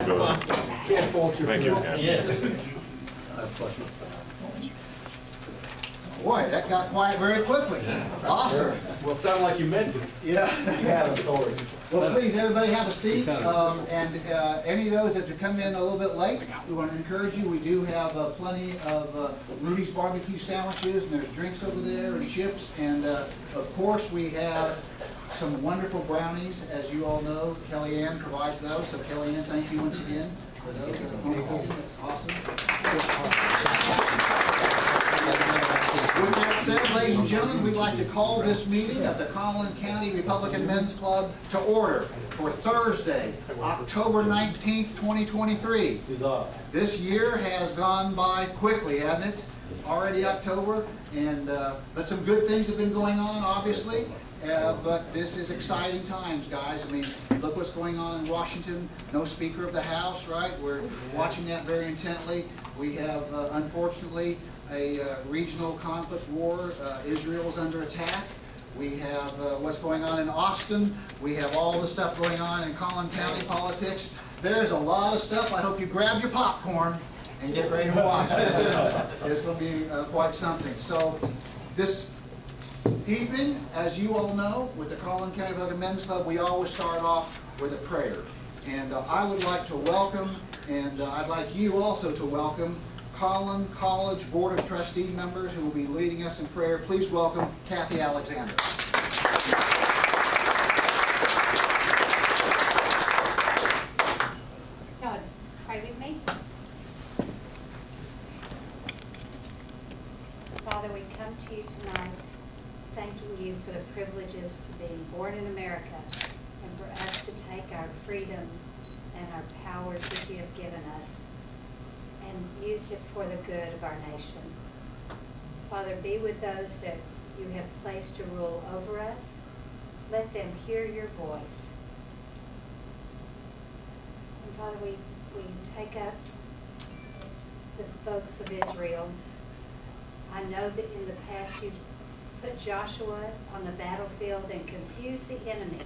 go. Can't fault you. Thank you, Ken. Yes. Boy, that got quiet very quickly. Awesome. Well, it sounded like you meant it. Yeah. You have authority. Well, please, everybody have a seat. And any of those that have come in a little bit late, we want to encourage you. We do have plenty of Rudy's barbecue sandwiches, and there's drinks over there and chips. And of course, we have some wonderful brownies, as you all know. Kellyanne provides those. So Kellyanne, thank you once again for those. That's awesome. With that said, ladies and gentlemen, we'd like to call this meeting of the Collin County Republican Men's Club to order for Thursday, October 19th, 2023. This year has gone by quickly, hasn't it? Already October, and but some good things have been going on, obviously. But this is exciting times, guys. I mean, look what's going on in Washington. No Speaker of the House, right? We're watching that very intently. We have, unfortunately, a regional conflict war. Israel is under attack. We have what's going on in Austin. We have all the stuff going on in Collin County politics. There's a lot of stuff. I hope you grab your popcorn and get ready to watch. It's going to be quite something. So this evening, as you all know, with the Collin County Republican Men's Club, we always start off with a prayer. And I would like to welcome, and I'd like you also to welcome, Collin College Board of Trustee members who will be leading us in prayer. Please welcome Kathy Alexander. God, pray with me. Father, we come to you tonight thanking you for the privileges to be born in America and for us to take our freedom and our powers that you have given us and use it for the good of our nation. Father, be with those that you have placed to rule over us. Let them hear your voice. And Father, we take up the folks of Israel. I know that in the past you put Joshua on the battlefield and confused the enemy,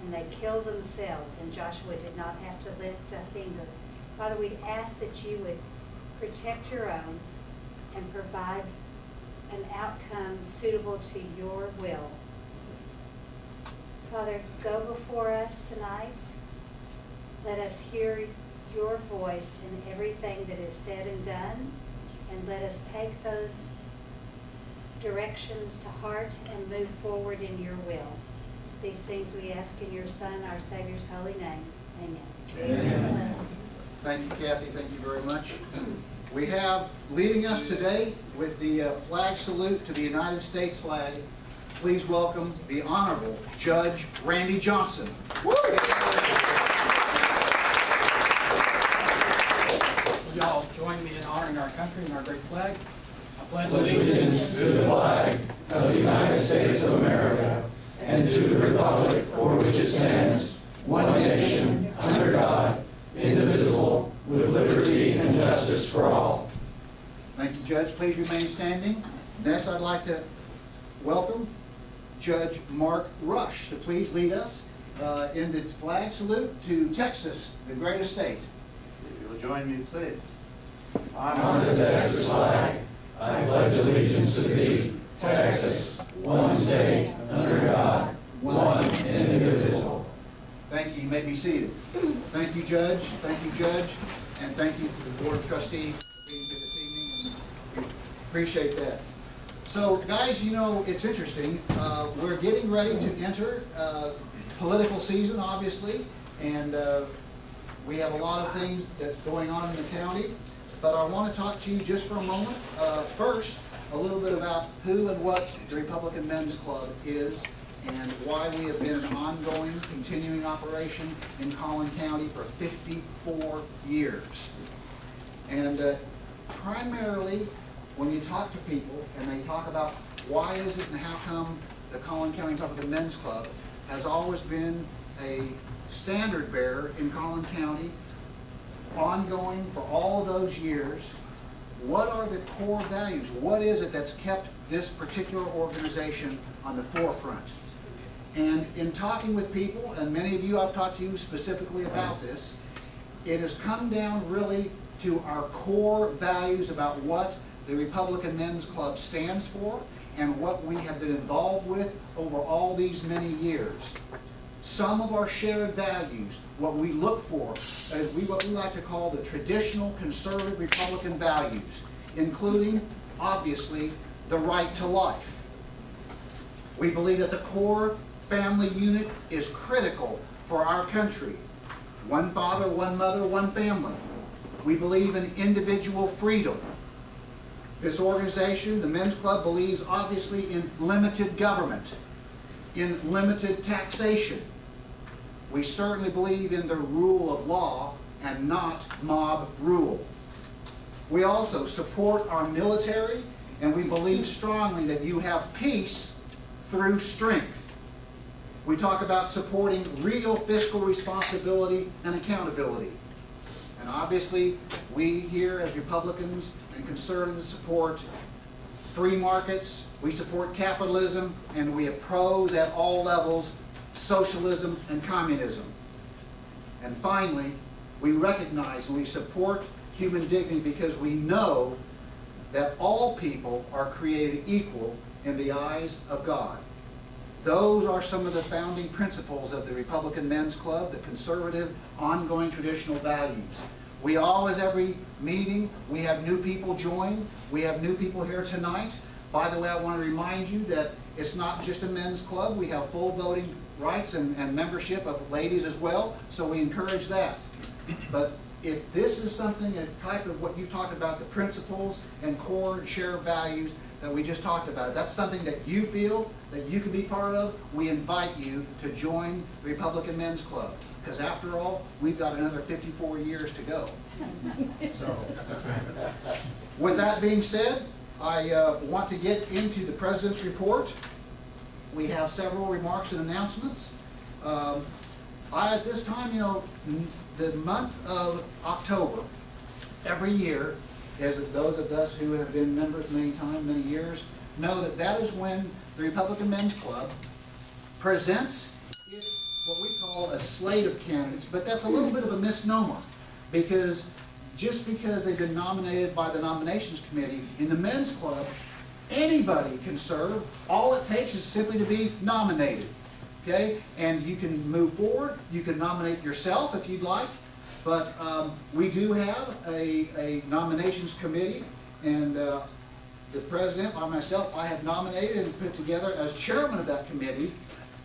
and they killed themselves, and Joshua did not have to lift a finger. Father, we'd ask that you would protect your own and provide an outcome suitable to your will. Father, go before us tonight. Let us hear your voice in everything that is said and done, and let us take those directions to heart and move forward in your will. These things we ask in your Son, our Savior's holy name. Amen. Amen. Thank you, Kathy. Thank you very much. We have leading us today with the flag salute to the United States flag. Please welcome the Honorable Judge Randy Johnson. Will y'all join me in honoring our country and our great flag? I pledge allegiance to the flag of the United States of America and to the republic for which it stands, one nation, under God, indivisible, with liberty and justice for all. Thank you, Judge. Please remain standing. Next, I'd like to welcome Judge Mark Rush to please lead us in the flag salute to Texas, the greatest state. If you will join me, please. On the Texas flag, I pledge allegiance to thee, Texas, one state, under God, one indivisible. Thank you. You may be seated. Thank you, Judge. Thank you, Judge. And thank you to the Board of Trustees for being here this evening. And we appreciate that. So, guys, you know, it's interesting. We're getting ready to enter political season, obviously, and we have a lot of things that's going on in the county. But I want to talk to you just for a moment. First, a little bit about who and what the Republican Men's Club is and why we have been an ongoing, continuing operation in Collin County for 54 years. And primarily, when you talk to people and they talk about why is it and how come the Collin County Republican Men's Club has always been a standard bearer in Collin County, ongoing for all of those years, what are the core values? What is it that's kept this particular organization on the forefront? And in talking with people, and many of you I've talked to you specifically about this, it has come down really to our core values about what the Republican Men's Club stands for and what we have been involved with over all these many years. Some of our shared values, what we look for, what we like to call the traditional conservative Republican values, including, obviously, the right to life. We believe that the core family unit is critical for our country. One father, one mother, one family. We believe in individual freedom. This organization, the Men's Club, believes obviously in limited government, in limited taxation. We certainly believe in the rule of law and not mob rule. We also support our military, and we believe strongly that you have peace through strength. We talk about supporting real fiscal responsibility and accountability. And obviously, we here as Republicans and conservatives support free markets, we support capitalism, and we oppose at all levels socialism and communism. And finally, we recognize and we support human dignity because we know that all people are created equal in the eyes of God. Those are some of the founding principles of the Republican Men's Club, the conservative, ongoing traditional values. We always, every meeting, we have new people join. We have new people here tonight. By the way, I want to remind you that it's not just a men's club. We have full voting rights and membership of ladies as well, so we encourage that. But if this is something, a type of what you talked about, the principles and core and shared values that we just talked about, if that's something that you feel that you can be part of, we invite you to join the Republican Men's Club. Because after all, we've got another 54 years to go. So, with that being said, I want to get into the President's report. We have several remarks and announcements. At this time, you know, the month of October, every year, as those of us who have been members many times, many years, know that that is when the Republican Men's Club presents its, what we call a slate of candidates, but that's a little bit of a misnomer, because just because they've been nominated by the nominations committee, in the Men's Club, anybody can serve. All it takes is simply to be nominated, okay? And you can move forward. You can nominate yourself if you'd like, but we do have a nominations committee, and the president, by myself, I have nominated and put together as chairman of that committee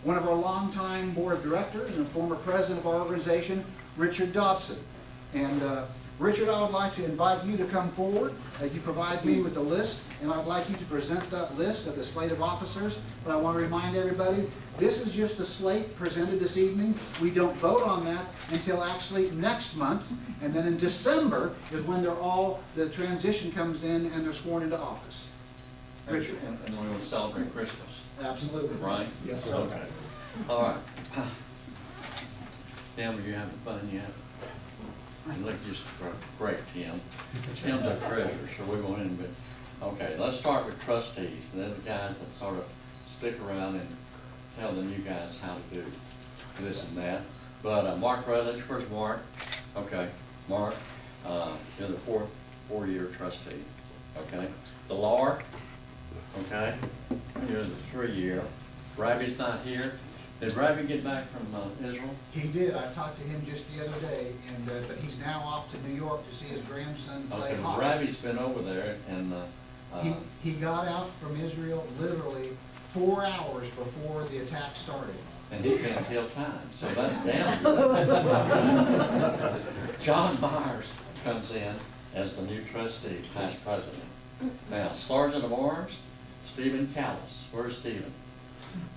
one of our longtime board of directors and former president of our organization, Richard Dodson. And Richard, I would like to invite you to come forward. You provide me with the list, and I'd like you to present that list of the slate of officers. But I want to remind everybody, this is just the slate presented this evening. We don't vote on that until actually next month, and then in December is when the transition comes in and they're sworn into office. Richard. And we want to celebrate Christmas. Absolutely. Right? Yes, sir. Okay. All right. Tim, are you having fun yet? You look just great, Tim. Tim's our treasurer, so we want him to. Okay, let's start with trustees. They're the guys that sort of stick around and tell the new guys how to do this and that. But Mark Rutledge, where's Mark? Okay, Mark, you're the four-year trustee. Okay. The Lord, okay, you're the 3-year. Ravi's not here. Did Ravi get back from Israel? He did. I talked to him just the other day, and but he's now off to New York to see his grandson play Okay, hockey. Ravi's been over there, and He got out from Israel literally 4 hours before the attack started. and he can't tell time, so that's down. John Myers comes in as the new trustee, past president. Now, Sergeant of Arms, Stephen Callis. Where's Stephen?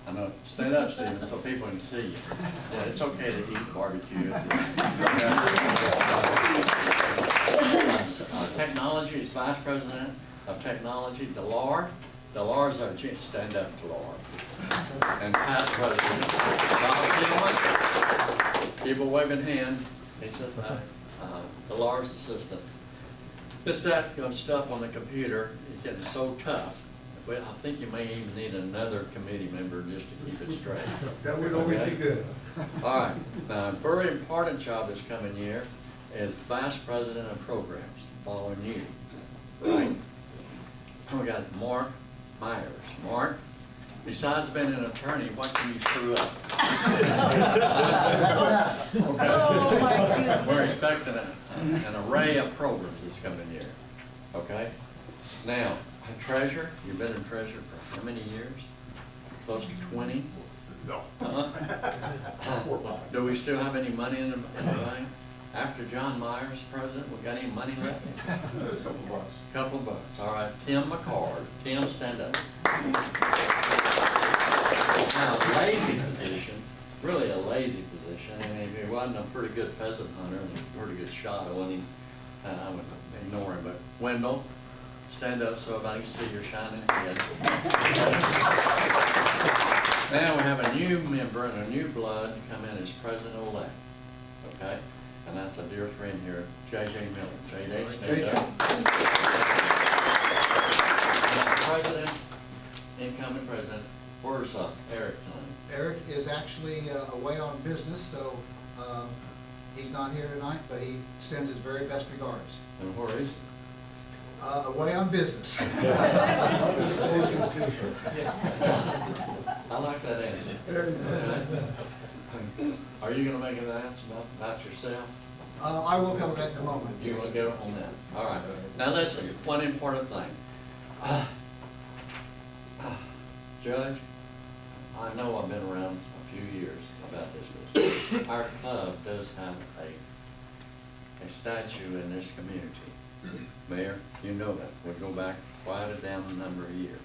I know, stand up, Stephen, so people can see you. Yeah, it's okay to eat barbecue. Technology is vice president of technology. Delar's our chief. Stand up, Delar. And past president. Bob Tillman, people waving hand. He's Delar's assistant. This stuff on the computer is getting so tough. Well, I think you may even need another committee member just to keep it straight. That would always be good. All right. Now, a very important job this coming year is Vice President of Programs, following you, right? And we got Mark Myers. Mark, besides being an attorney, what can you screw up? That's enough. Okay. Oh, my goodness. We're expecting an array of programs this coming year, okay? Now, a treasurer, you've been a treasurer for how many years? Close to 20? No. Do we still have any money in the bank? After John Myers president, we got any money left? There's a couple bucks. Couple of bucks, all right. Tim McCord, Tim, stand up. Now, lazy position, really a lazy position, and if he wasn't a pretty good pheasant hunter and a pretty good shot, I wouldn't, I would ignore him, but Wendell, stand up so everybody can see your shining head. Now we have a new member and a new blood to come in as president-elect, okay? And that's a dear friend here, J.J. Miller. J.J., stand up. President, incoming president, where's Eric tonight? Eric is actually away on business, so he's not here tonight, but he sends his very best regards. And where is he? Away on business. I like that answer. Are you gonna make an announcement about yourself? I will cover that in a moment. You will go on that. All right. Now listen, one important thing. Judge, I know I've been around a few years about this business. Our club does have a statue in this community. Mayor, you know that. We go back quite a damn number of years.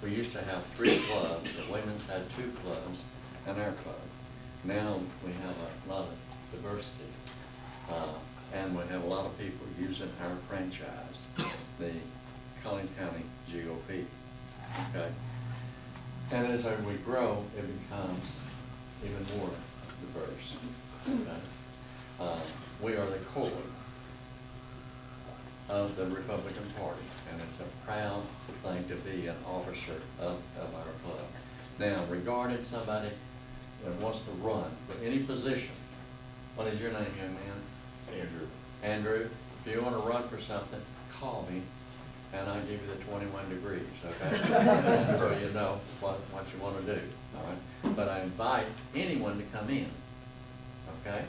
We used to have 3 clubs. The women's had 2 clubs and our club. Now we have a lot of diversity. And we have a lot of people using our franchise, the Collin County GOP. Okay? And as we grow, it becomes even more diverse. Okay? We are the core of the Republican Party, and it's a proud thing to be an officer of our club. Now, regarding somebody that wants to run for any position, what is your name, young man? Andrew. Andrew, if you want to run for something, call me, and I'll give you the 21 degrees, okay? And so you know what you want to do, all right? But I invite anyone to come in, okay?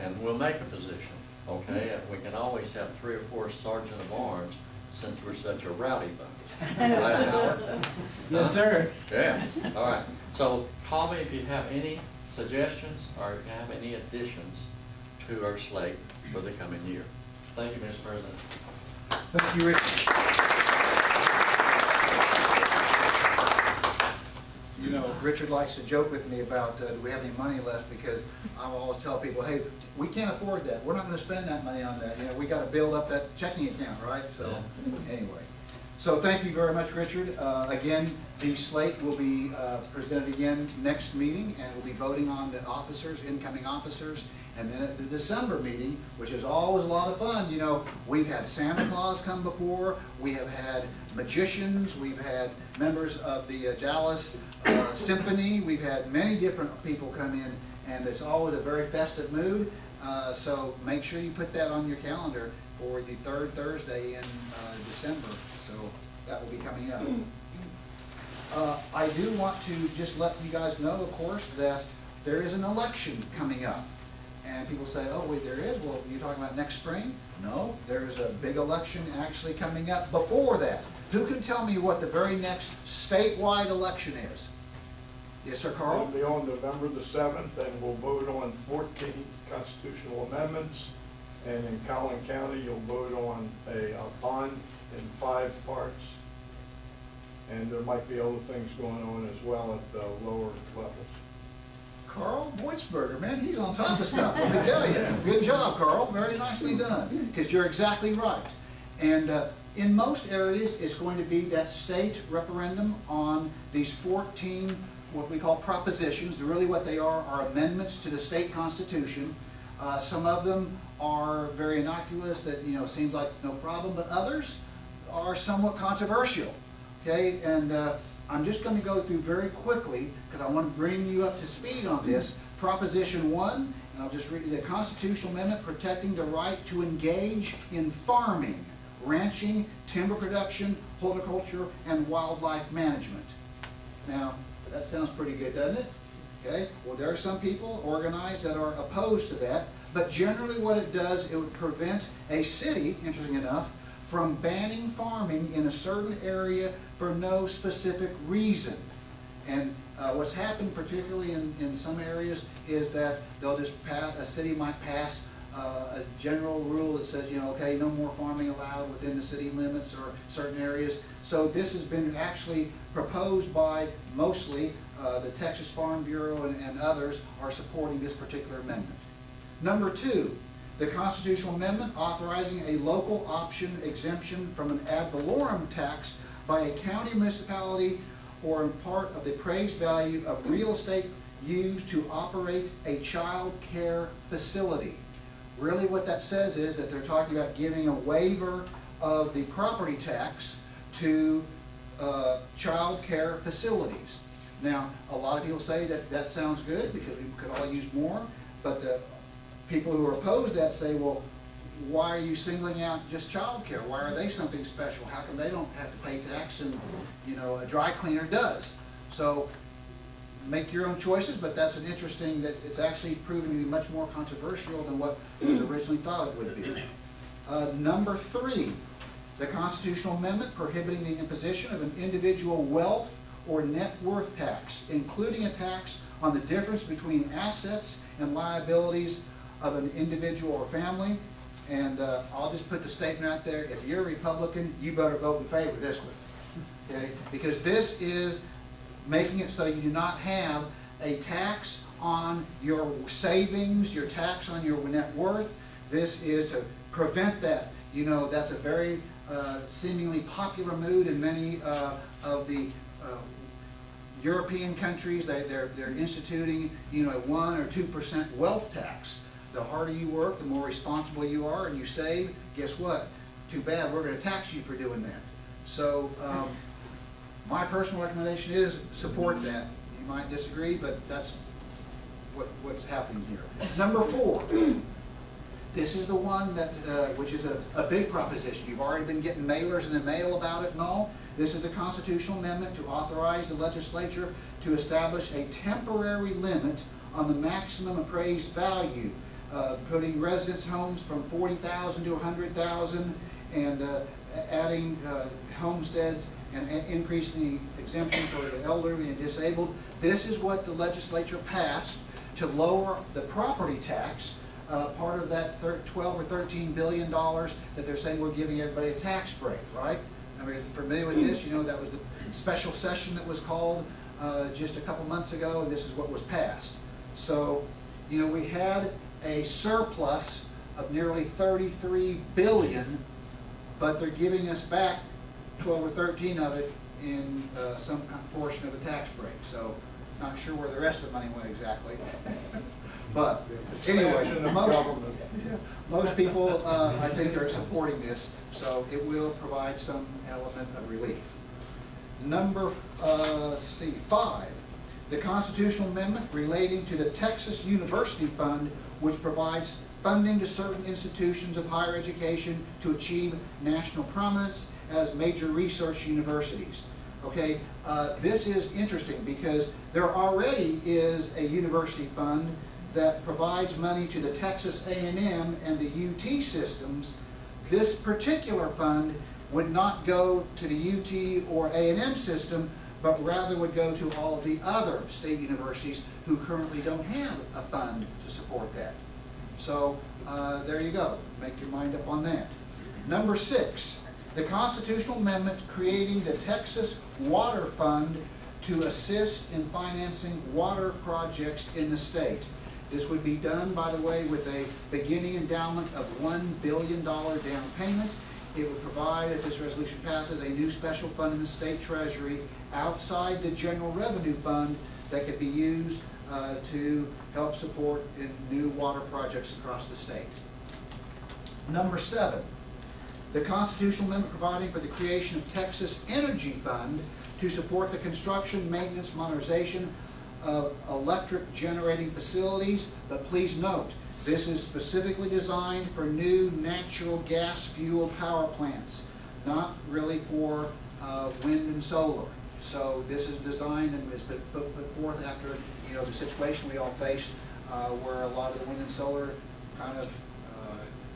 And we'll make a position. Okay, and we can always have 3 or 4 sergeant of arms since we're such a rowdy bunch. Right, Howard? Yes, sir. Yeah, all right. So call me if you have any suggestions or if you have any additions to our slate for the coming year. Thank you, Mr. President. Thank you, Richard. You know, Richard likes to joke with me about do we have any money left, because I always tell people, hey, we can't afford that. We're not going to spend that money on that. You know, we got to build up that checking account, right? So anyway, so thank you very much, Richard. Again, the slate will be presented again next meeting, and we'll be voting on the officers, incoming officers. And then at the December meeting, which is always a lot of fun, you know, we've had Santa Claus come before, we have had magicians, we've had members of the Dallas Symphony, we've had many different people come in, and it's always a very festive mood. So make sure you put that on your calendar for the 3rd Thursday in December. So that will be coming up. I do want to just let you guys know, of course, that there is an election coming up. And people say, oh, wait, there is? Well, you're talking about next spring? No, there's a big election actually coming up before that. Who can tell me what the very next statewide election is? Yes, sir, Carl? It'll be on November the 7th, and we'll vote on 14 constitutional amendments. And in Collin County, you'll vote on a bond in 5 parts. And there might be other things going on as well at the lower levels. Carl Boitsberger, man, he's on top of stuff, let me tell you. Good job, Carl, very nicely done, because you're exactly right. And in most areas, it's going to be that state referendum on these 14, what we call propositions. Really what they are amendments to the state constitution. Some of them are very innocuous, that, you know, seems like no problem, but others are somewhat controversial, okay? And I'm just going to go through very quickly, because I want to bring you up to speed on this. Proposition 1 and I'll just read the constitutional amendment protecting the right to engage in farming, ranching, timber production, horticulture, and wildlife management. Now, that sounds pretty good, doesn't it? Okay, well, there are some people organized that are opposed to that, but generally what it does, it would prevent a city, interesting enough, from banning farming in a certain area for no specific reason. And what's happened, particularly in some areas, is that they'll just pass, a city might pass a general rule that says, you know, okay, no more farming allowed within the city limits or certain areas. So this has been actually proposed by mostly the Texas Farm Bureau and others are supporting this particular amendment. Number 2, the constitutional amendment authorizing a local option exemption from an ad valorem tax by a county municipality or in part of the appraised value of real estate used to operate a child care facility. Really what that says is that they're talking about giving a waiver of the property tax to child care facilities. Now, a lot of people say that that sounds good because we could all use more, but the people who are opposed to that say, well, why are you singling out just child care? Why are they something special? How come they don't have to pay tax and, you know, a dry cleaner does? So make your own choices, but that's an interesting, that it's actually proven to be much more controversial than what was originally thought it would be. Number 3, the constitutional amendment prohibiting the imposition of an individual wealth or net worth tax, including a tax on the difference between assets and liabilities of an individual or family. And I'll just put the statement out there, if you're a Republican, you better vote in favor of this one, okay? Because this is making it so you do not have a tax on your savings, your tax on your net worth. This is to prevent that. You know, that's a very seemingly popular mood in many of the European countries. They're instituting, you know, a 1 or 2% wealth tax. The harder you work, the more responsible you are, and you save, guess what? Too bad, we're going to tax you for doing that. So my personal recommendation is support that. You might disagree, but that's what's happening here. Number 4, this is the one that which is a big proposition. You've already been getting mailers in the mail about it and all. This is the constitutional amendment to authorize the legislature to establish a temporary limit on the maximum appraised value, putting residence homes from 40,000 to 100,000, and adding homesteads and increasing the exemption for the elderly and disabled. This is what the legislature passed to lower the property tax, part of that 12 or 13 billion dollars that they're saying we're giving everybody a tax break, right? I mean, familiar with this, you know, that was the special session that was called just a couple months ago, and this is what was passed. So, you know, we had a surplus of nearly 33 billion, but they're giving us back 12 or 13 of it in some portion of a tax break. So, not sure where the rest of the money went exactly. But anyway, most people, I think, are supporting this, so it will provide some element of relief. Number 5, the constitutional amendment relating to the Texas University Fund, which provides funding to certain institutions of higher education to achieve national prominence as major research universities. Okay, this is interesting because there already is a university fund that provides money to the Texas A&M and the UT systems. This particular fund would not go to the UT or A&M system, but rather would go to all of the other state universities who currently don't have a fund to support that. So there you go. Make your mind up on that. Number 6, the constitutional amendment creating the Texas Water Fund to assist in financing water projects in the state. This would be done, by the way, with a beginning endowment of $1 billion down payment. It would provide, if this resolution passes, a new special fund in the state treasury outside the general revenue fund that could be used to help support in new water projects across the state. Number 7, the constitutional amendment providing for the creation of Texas Energy Fund to support the construction, maintenance, modernization of electric generating facilities, but please note, this is specifically designed for new natural gas fueled power plants, not really for wind and solar. So this is designed and is put forth after, you know, the situation we all face where a lot of the wind and solar kind of,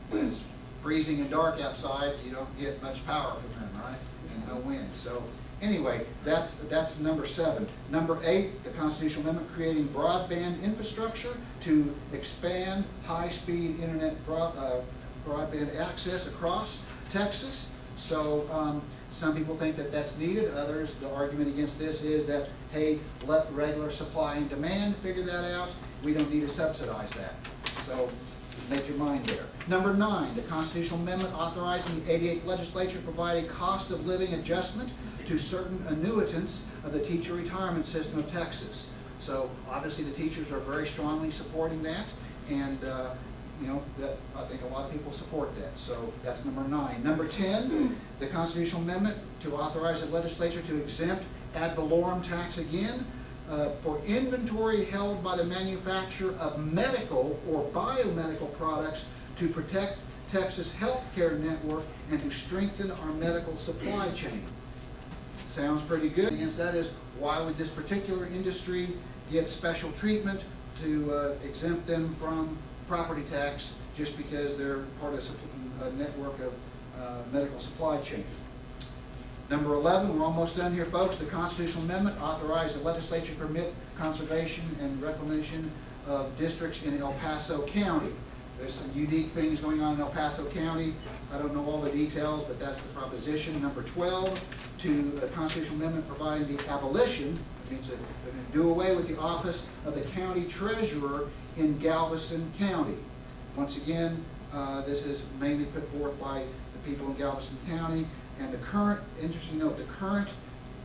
when it's freezing and dark outside, you don't get much power from them, right? And no wind. So anyway, that's number 7. Number 8, the constitutional amendment creating broadband infrastructure to expand high-speed internet broadband access across Texas. So some people think that that's needed. Others, the argument against this is that, hey, let regular supply and demand figure that out. We don't need to subsidize that. So make your mind there. Number 9, the constitutional amendment authorizing the 88th legislature to provide a cost of living adjustment to certain annuitants of the teacher retirement system of Texas. So obviously the teachers are very strongly supporting that, and you know, that I think a lot of people support that. So that's number 9. Number 10, the constitutional amendment to authorize the legislature to exempt ad valorem tax again for inventory held by the manufacturer of medical or biomedical products to protect Texas healthcare network and to strengthen our medical supply chain. Sounds pretty good. And that is, why would this particular industry get special treatment to exempt them from property tax just because they're part of a network of medical supply chain? Number 11, we're almost done here, folks. The constitutional amendment authorized the legislature to permit conservation and reclamation of districts in El Paso County. There's some unique things going on in El Paso County. I don't know all the details, but that's the proposition. Number 12, to the constitutional amendment providing the abolition, it means that they're going to do away with the office of the county treasurer in Galveston County. Once again, this is mainly put forth by the people in Galveston County. And the current, interesting note, the current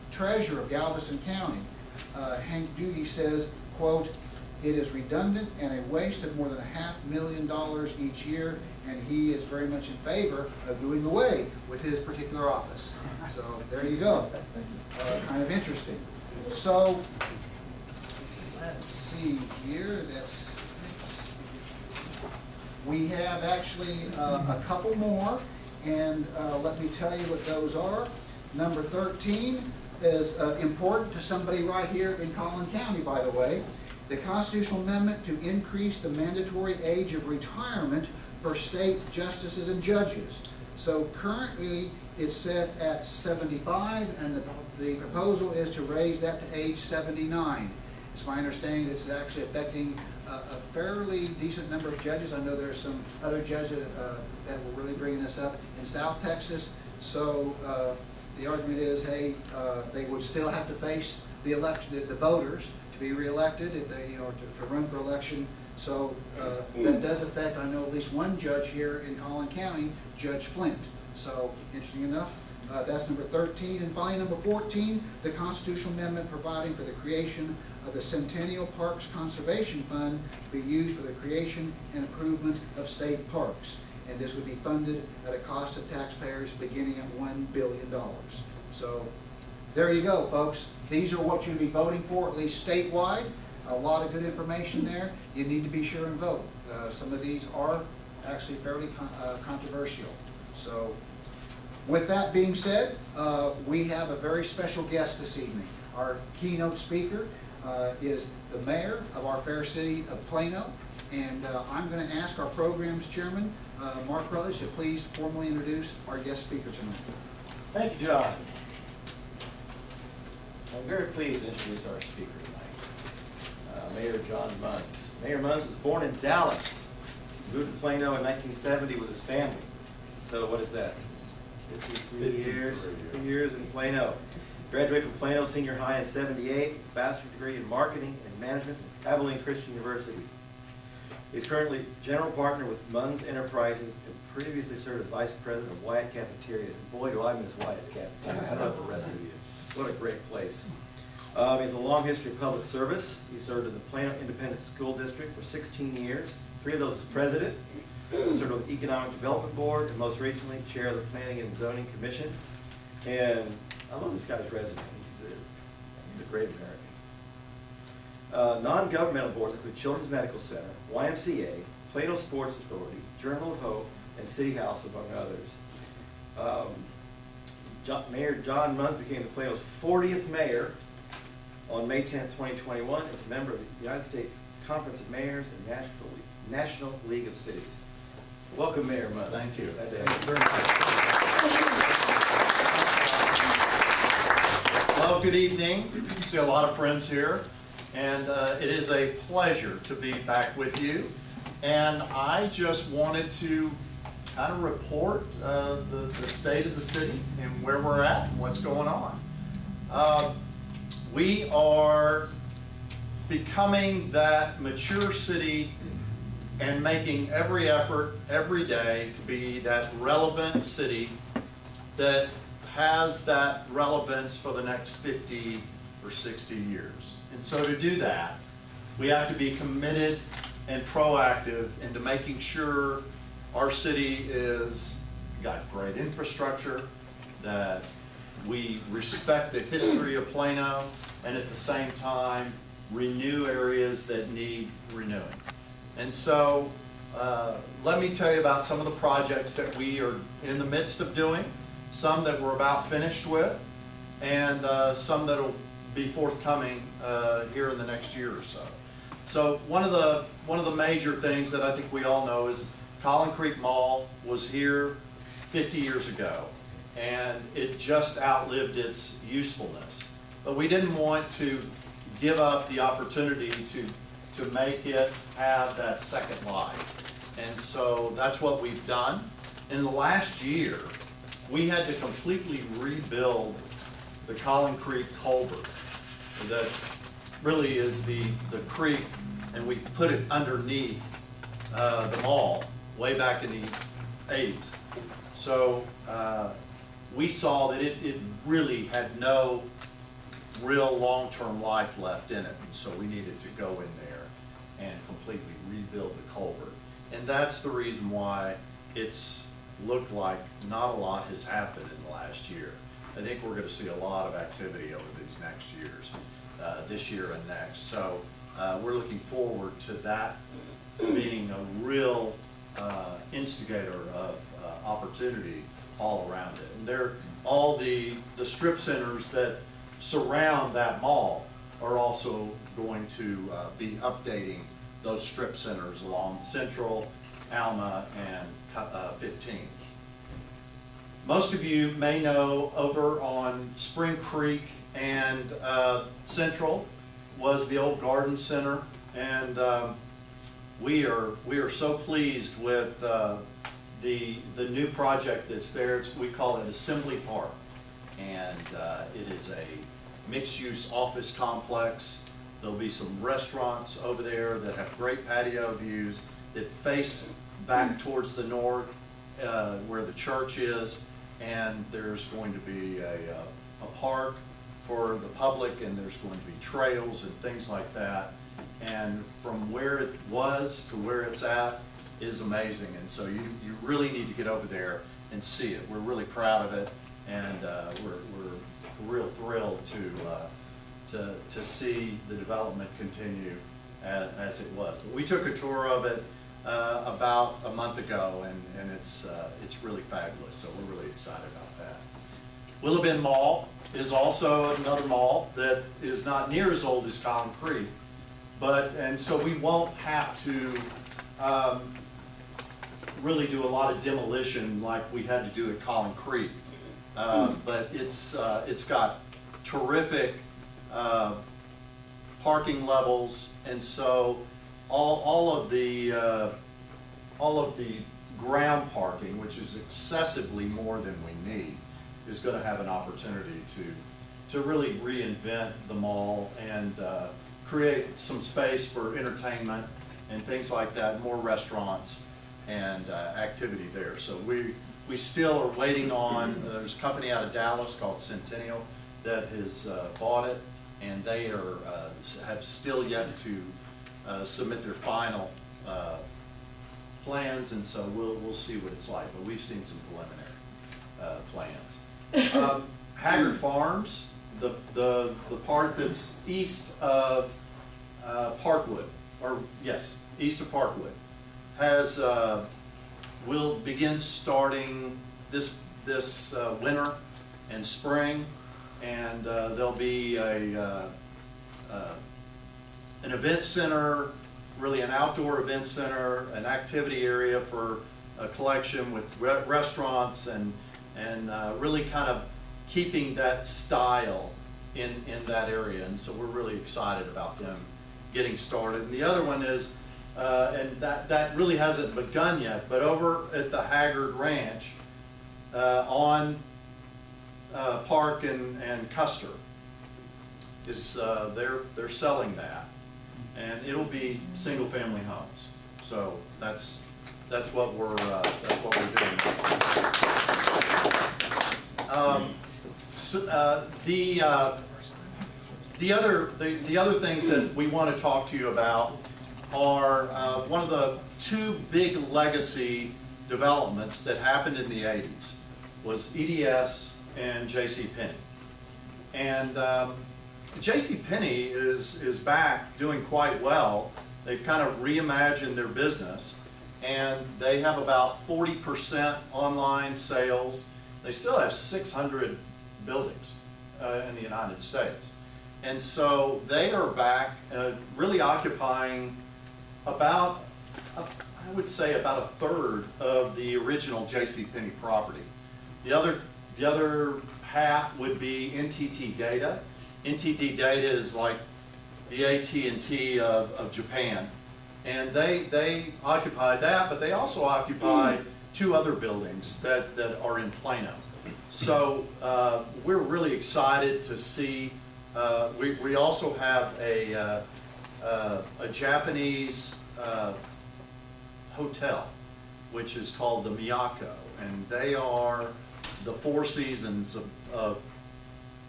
treasurer of Galveston County, Hank Duty, says, quote, "It is redundant and a waste of more than $500,000 each year," and he is very much in favor of doing away with his particular office. So there you go. Kind of interesting. So let's see here. We have actually a couple more. And let me tell you what those are. Number 13 is important to somebody right here in Collin County, by the way. The constitutional amendment to increase the mandatory age of retirement for state justices and judges. So currently it's set at 75, and the proposal is to raise that to age 79. It's my understanding this is actually affecting a fairly decent number of judges. I know there's some other judges that were really bringing this up in South Texas. So the argument is, hey, they would still have to face the voters to be reelected if they, you know, to run for election. So that does affect, I know, at least one judge here in Collin County, Judge Flint. So interesting enough. That's number 13. And finally, number 14, the constitutional amendment providing for the creation of the Centennial Parks Conservation Fund to be used for the creation and improvement of state parks. And this would be funded at a cost of taxpayers beginning at $1 billion. So there you go, folks. These are what you'll be voting for, at least statewide. A lot of good information there. You need to be sure and vote. Some of these are actually fairly controversial. So with that being said, we have a very special guest this evening. Our keynote speaker is the mayor of our fair city of Plano, and I'm going to ask our program's chairman, Mark Rutledge, to please formally introduce our guest speaker tonight. Thank you, John. I'm very pleased to introduce our speaker tonight, Mayor John Munns. Mayor Munns was born in Dallas, moved to Plano in 1970 with his family. So what is that? 53 years in Plano. Graduated from Plano Senior High in '78, bachelor's degree in marketing and management from Abilene Christian University. He's currently general partner with Munns Enterprises and previously served as vice president of Wyatt Cafeterias. And boy, do I miss Wyatt's Cafeteria. I love the rest of you. What a great place. He has a long history of public service. He served in the Plano Independent School District for 16 years, 3 of those as president. Served on the Economic Development Board, and most recently, chair of the Planning and Zoning Commission. And I love this guy's resume. He's a great Non-governmental boards include Children's Medical Center, YMCA, Plano Sports Authority, Journal of Hope, and City House, among others. Mayor John Munns became the Plano's 40th mayor on May 10, 2021, as a member of the United States Conference of Mayors and National League of Cities. Welcome, Mayor Munns. Thank you. Glad to have you. Well, good evening. See a lot of friends here, and it is a pleasure to be back with you. And I just wanted to kind of report the state of the city and where we're at and what's going on. We are becoming that mature city and making every effort every day to be that relevant city that has that relevance for the next 50 or 60 years. And so to do that, we have to be committed and proactive into making sure our city is got great infrastructure, that we respect the history of Plano, and at the same time renew areas that need renewing. And so let me tell you about some of the projects that we are in the midst of doing, some that we're about finished with, and some that will be forthcoming here in the next year or so. So one of the major things that I think we all know is Collin Creek Mall was here 50 years ago, and it just outlived its usefulness. But we didn't want to give up the opportunity to make it have that second life. And so that's what we've done. In the last year, we had to completely rebuild the Collin Creek culvert. That really is the creek, and we put it underneath the mall way back in the 80s. So we saw that it really had no real long-term life left in it, and so we needed to go in there and completely rebuild the culvert. And that's the reason why it's looked like not a lot has happened in the last year. I think we're going to see a lot of activity over these next years, this year and next. So we're looking forward to that being a real instigator of opportunity all around it. And they're all the strip centers that surround that mall are also going to be updating those strip centers along Central, Alma, and 15. Most of you may know over on Spring Creek and Central was the old garden center, and we are so pleased with the new project that's there. We call it Assembly Park, and it is a mixed-use office complex. There'll be some restaurants over there that have great patio views that face back towards the north where the church is, and there's going to be a park for the public, and there's going to be trails and things like that. And from where it was to where it's at is amazing, and so you really need to get over there and see it. We're really proud of it, and we're real thrilled to see the development continue as it was. But we took a tour of it about a month ago, and it's really fabulous, so we're really excited about that. Willow Bend Mall is also another mall that is not near as old as Collin Creek, and so we won't have to really do a lot of demolition like we had to do at Collin Creek. But it's got terrific parking levels, and so all of the ground parking, which is excessively more than we need, is going to have an opportunity to really reinvent the mall and create some space for entertainment and things like that, more restaurants and activity there. So we still are waiting on, there's a company out of Dallas called Centennial that has bought it, and they have still yet to submit their final plans, and so we'll see what it's like, but we've seen some preliminary plans. Haggard Farms, the part that's east of Parkwood, or yes, east of Parkwood, has, will begin starting this winter and spring, and there'll be an event center, really an outdoor event center, an activity area for a collection with restaurants and really kind of keeping that style in that area. And so we're really excited about them getting started. And the other one is, and that really hasn't begun yet, but over at the Haggard Ranch on Park and Custer is they're selling that, and it'll be single-family homes. So that's what we're doing. The other things that we want to talk to you about are one of the two big legacy developments that happened in the 80s was EDS and JCPenney. And JCPenney is back doing quite well. They've kind of reimagined their business, and they have about 40% online sales. They still have 600 buildings in the United States. And so they are back really occupying about, I would say about a third of the original JCPenney property. The other half would be NTT Data. NTT Data is like the AT&T of Japan. And they occupy that, but they also occupy two other buildings that are in Plano. So we're really excited to see, we also have a Japanese hotel, which is called the Miyako, and they are the Four Seasons of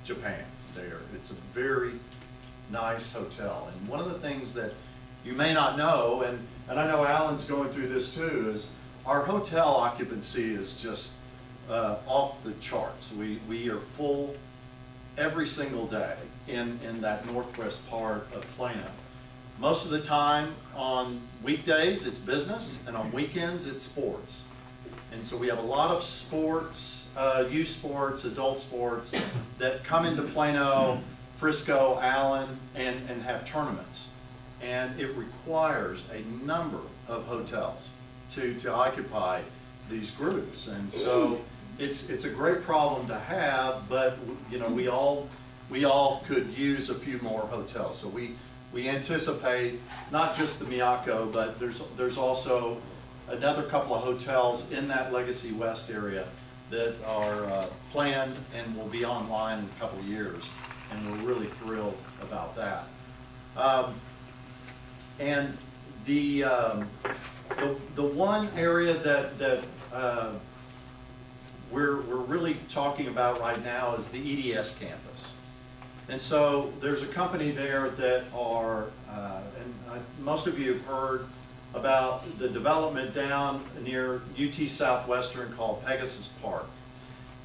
Japan. It's a very nice hotel, and one of the things that you may not know, and I know Alan's going through this too, is our hotel occupancy is just off the charts. We are full every single day in that northwest part of Plano. Most of the time on weekdays it's business, and on weekends it's sports. And so we have a lot of sports, youth sports, adult sports that come into Plano, Frisco, Allen, and have tournaments. And it requires a number of hotels to occupy these groups. And so it's a great problem to have, but you know, we all could use a few more hotels. So we anticipate not just the Miyako, but there's also another couple of hotels in that Legacy West area that are planned and will be online in a couple of years, and we're really thrilled about that. And the one area that we're really talking about right now is the EDS campus. And so there's a company there that are, most of you have heard about the development down near UT Southwestern called Pegasus Park.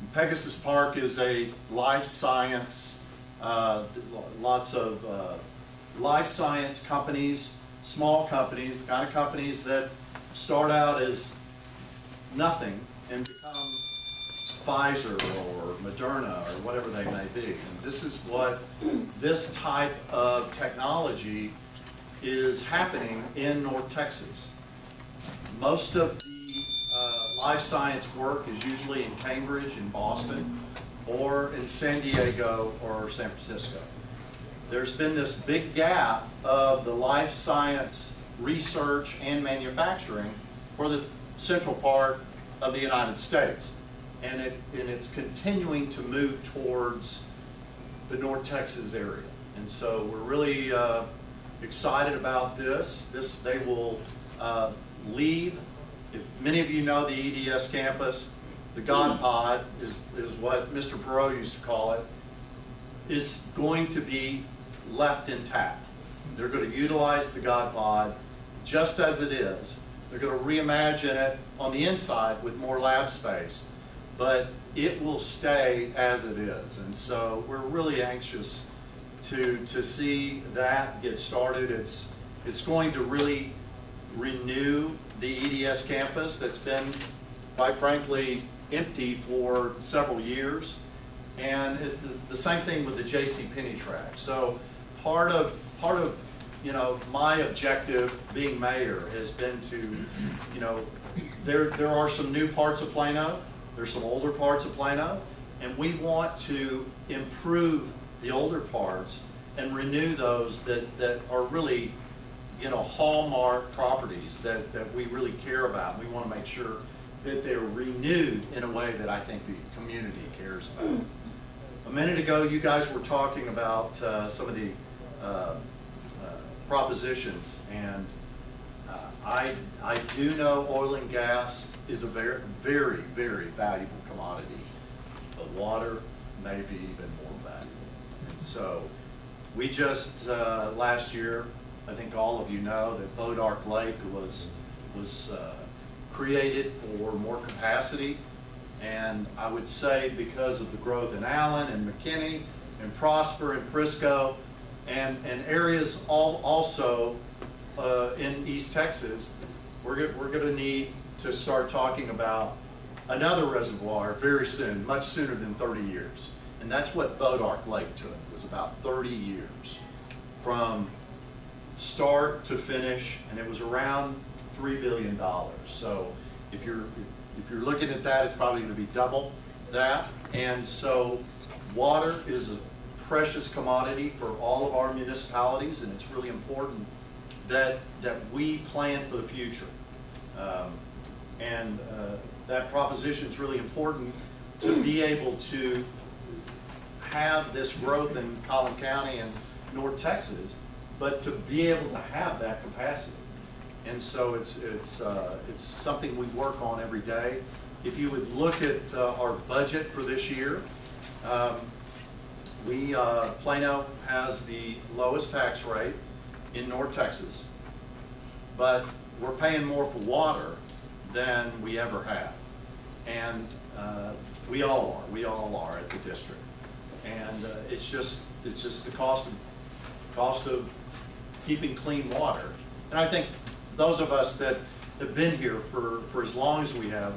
And Pegasus Park is a life science, lots of life science companies, small companies, the kind of companies that start out as nothing and become Pfizer or Moderna or whatever they may be. And this is what this type of technology is happening in North Texas. Most of the life science work is usually in Cambridge, in Boston, or in San Diego or San Francisco. There's been this big gap of the life science research and manufacturing for the central part of the United States. And it's continuing to move towards the North Texas area. And so we're really excited about this. They will leave. If many of you know the EDS campus, the God Pod is what Mr. Perot used to call it, is going to be left intact. They're going to utilize the God Pod just as it is. They're going to reimagine it on the inside with more lab space, but it will stay as it is. And so we're really anxious to see that get started. It's going to really renew the EDS campus that's been, quite frankly, empty for several years. And the same thing with the J.C. Penney track. So part of you know, my objective being mayor has been to, you know, there are some new parts of Plano, there's some older parts of Plano, and we want to improve the older parts and renew those that are really, you know, hallmark properties that we really care about. We want to make sure that they're renewed in a way that I think the community cares about. A minute ago, you guys were talking about some of the propositions, and I do know oil and gas is a very, very, very valuable commodity, but water may be even more valuable. And so we just, last year, I think all of you know that Bodark Lake was created for more capacity. And I would say because of the growth in Allen and McKinney and Prosper and Frisco and areas also in East Texas, we're going to need to start talking about another reservoir very soon, much sooner than 30 years. And that's what Bodark Lake took, was about 30 years from start to finish, and it was around $3 billion. So if you're looking at that, it's probably going to be double that. And so water is a precious commodity for all of our municipalities, and it's really important that we plan for the future. That proposition is really important to be able to have this growth in Collin County and North Texas, but to be able to have that capacity. And so it's something we work on every day. If you would look at our budget for this year, Plano has the lowest tax rate in North Texas, but we're paying more for water than we ever have. And we all are at the district. And it's just the cost of keeping clean water. And I think those of us that have been here for as long as we have,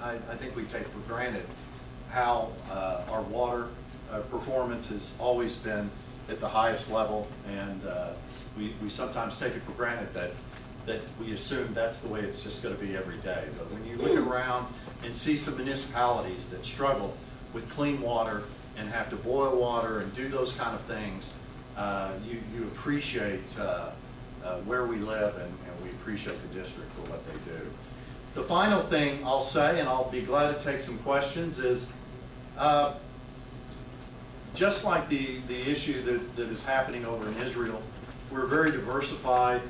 I think we take for granted how our water performance has always been at the highest level, and we sometimes take it for granted that we assume that's the way it's just going to be every day. But when you look around and see some municipalities that struggle with clean water and have to boil water and do those kind of things, you appreciate where we live, and we appreciate the district for what they do. The final thing I'll say, and I'll be glad to take some questions, is just like the issue that is happening over in Israel, we're a very diversified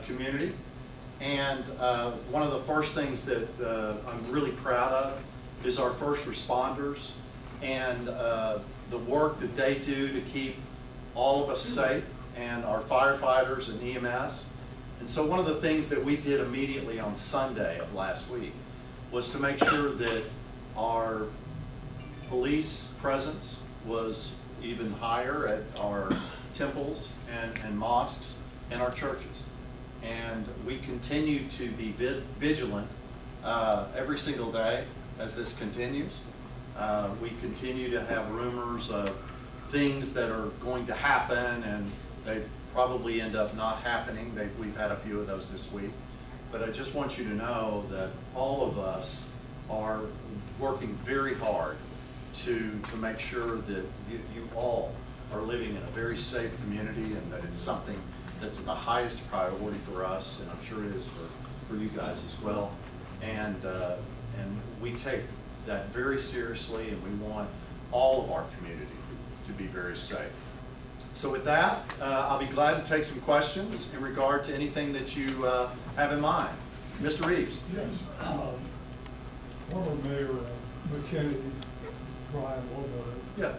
community. And one of the first things that I'm really proud of is our first responders and the work that they do to keep all of us safe, and our firefighters and EMS. And so one of the things that we did immediately on Sunday of last week was to make sure that our police presence was even higher at our temples and mosques and our churches. And we continue to be vigilant every single day as this continues. We continue to have rumors of things that are going to happen, and they probably end up not happening. We've had a few of those this week. But I just want you to know that all of us are working very hard to make sure that you all are living in a very safe community, and that it's something that's the highest priority for us, and I'm sure it is for you guys as well. And we take that very seriously, and we want all of our community to be very safe. So with that, I'll be glad to take some questions in regard to anything that you have in mind. Mr. Reeves. Yes. Former Mayor McKinney, Brian Lobo, Yeah.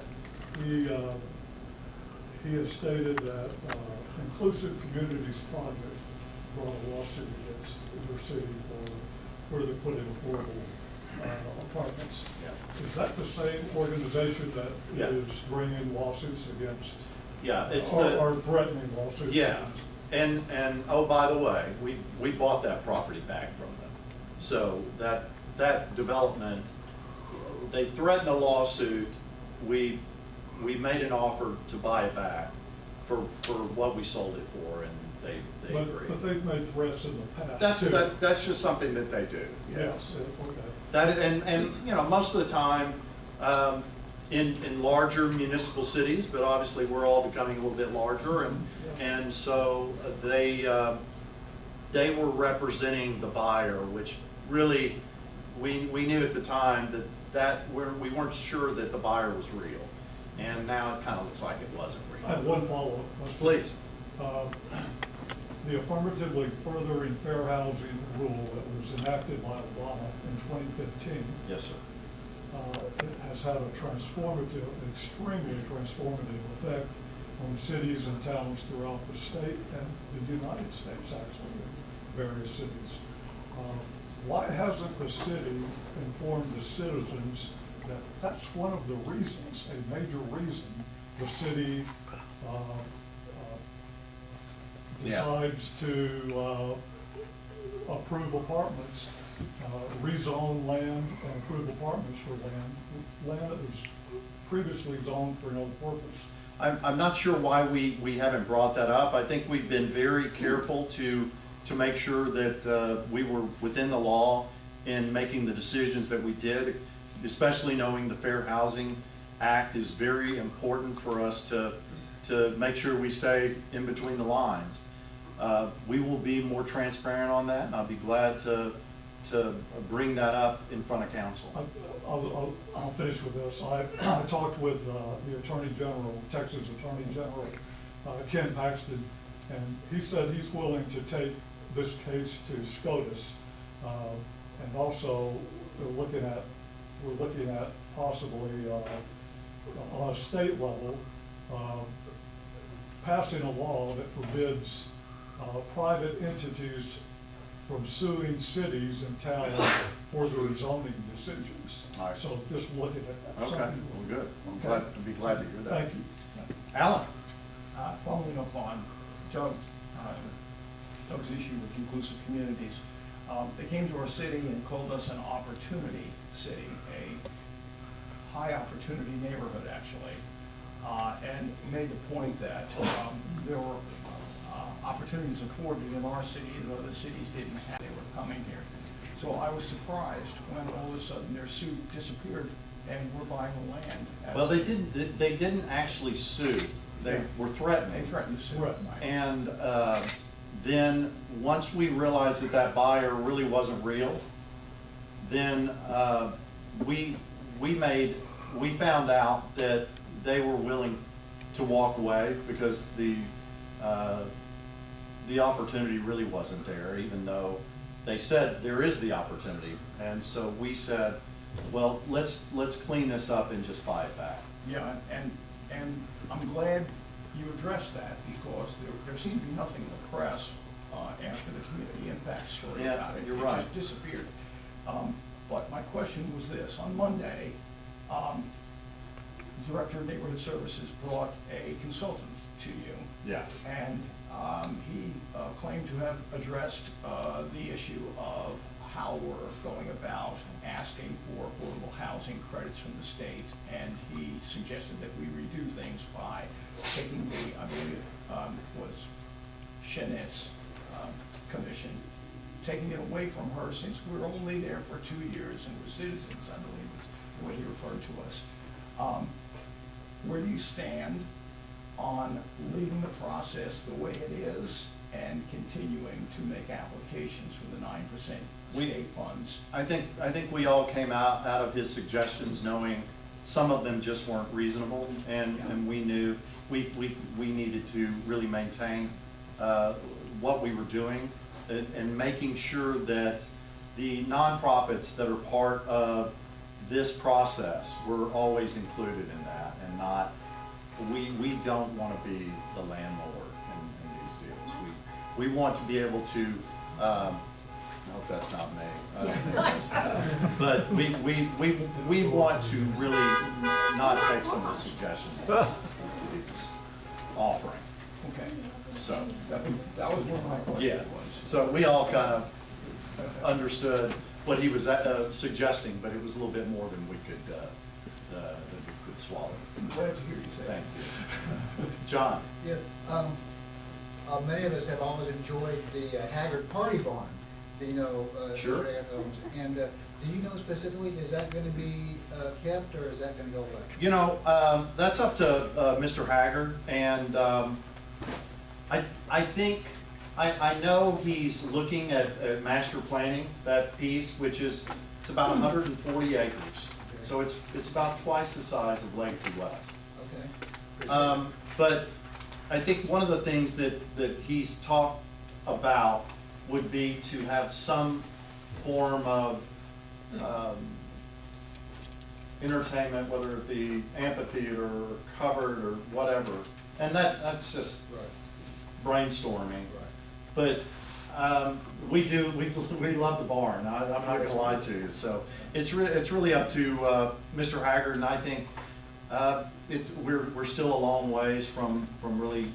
he has stated that Inclusive Communities Project brought a lawsuit against their city for where they're putting affordable apartments. Yeah. Is that the same organization that Yeah. is bringing lawsuits against Yeah, it's the. Or threatening lawsuits. Yeah, and oh, by the way, we bought that property back from them. So that development, they threatened a lawsuit. We made an offer to buy it back for what we sold it for, and they agreed. But they've made threats in the past too. That's just something that they do. Yes, okay. That, and you know, most of the time, in larger municipal cities, but obviously we're all becoming a little bit larger, and so they were representing the buyer, which really, we knew at the time that we weren't sure that the buyer was real, and now it kind of looks like it wasn't real. I have one follow-up question. Please. The affirmatively furthering fair housing rule that was enacted by Obama in 2015. Yes, sir. It has had a transformative, extremely transformative effect on cities and towns throughout the state and the United States, actually, in various cities. Why hasn't the city informed the citizens that that's one of the reasons, a major reason, the city decides to approve apartments, rezone land and approve apartments for land that was previously zoned for another purpose? I'm not sure why we haven't brought that up. I think we've been very careful to make sure that we were within the law in making the decisions that we did, especially knowing the Fair Housing Act is very important for us to make sure we stay in between the lines. We will be more transparent on that, and I'll be glad to bring that up in front of council. I'll finish with this. I talked with the Attorney General, Texas Attorney General, Ken Paxton, and he said he's willing to take this case to SCOTUS, and also we're looking at possibly on a state level passing a law that forbids private entities from suing cities and towns for their zoning decisions. All right. So just looking at that. Okay, well, good. I'd be glad to hear that. Thank you. Alan? Following up on Doug's issue with inclusive communities, they came to our city and called us an opportunity city, a high opportunity neighborhood actually, and made the point that there were opportunities afforded in our city that other cities didn't have. They were coming here. So I was surprised when all of a sudden their suit disappeared and we're buying the land. Well, they didn't actually sue. They were threatened. They threatened to sue. Right. And then once we realized that buyer really wasn't real, then we found out that they were willing to walk away because the opportunity really wasn't there, even though they said there is the opportunity. And so we said, well, let's clean this up and just buy it back. Yeah, and I'm glad you addressed that because there seemed to be nothing in the press after the community impact story about it. You're right. It just disappeared. But my question was this: on Monday, the Director of Neighborhood Services brought a consultant to you. Yes. And he claimed to have addressed the issue of how we're going about asking for affordable housing credits from the state, and he suggested that we redo things by taking the, I believe it was Shenette's commission, taking it away from her since we were only there for 2 years and we're citizens, I believe is the way he referred to us. Where do you stand on leaving the process the way it is and continuing to make applications for the 9% state funds? I think we all came out of his suggestions knowing some of them just weren't reasonable, and we knew we needed to really maintain what we were doing and making sure that the nonprofits that are part of this process were always included in that, and not, we don't want to be the landlord in these deals. We want to be able to, I hope that's not me. But we want to really not take some of the suggestions. offering. Okay. So, That was one of my yeah, questions was. so we all kind of understood what he was suggesting, but it was a little bit more than we could swallow. I'm glad to hear you say Thank that. you. John? Yeah, many of us have always enjoyed the Haggard Party Barn, Sure. And do you know specifically, is that going to be kept or is that going to go away? That's up to Mr. Haggard, and I think, I know he's looking at master planning that piece, which is, it's about 140 acres. So it's about twice the size of Legacy West. Okay. But I think one of the things that he's talked about would be to have some form of entertainment, whether it be amphitheater or covered or whatever. And that's just brainstorming. But we love the barn. I'm not going to lie to you. So it's really up to Mr. Haggard, and I think we're still a long ways from really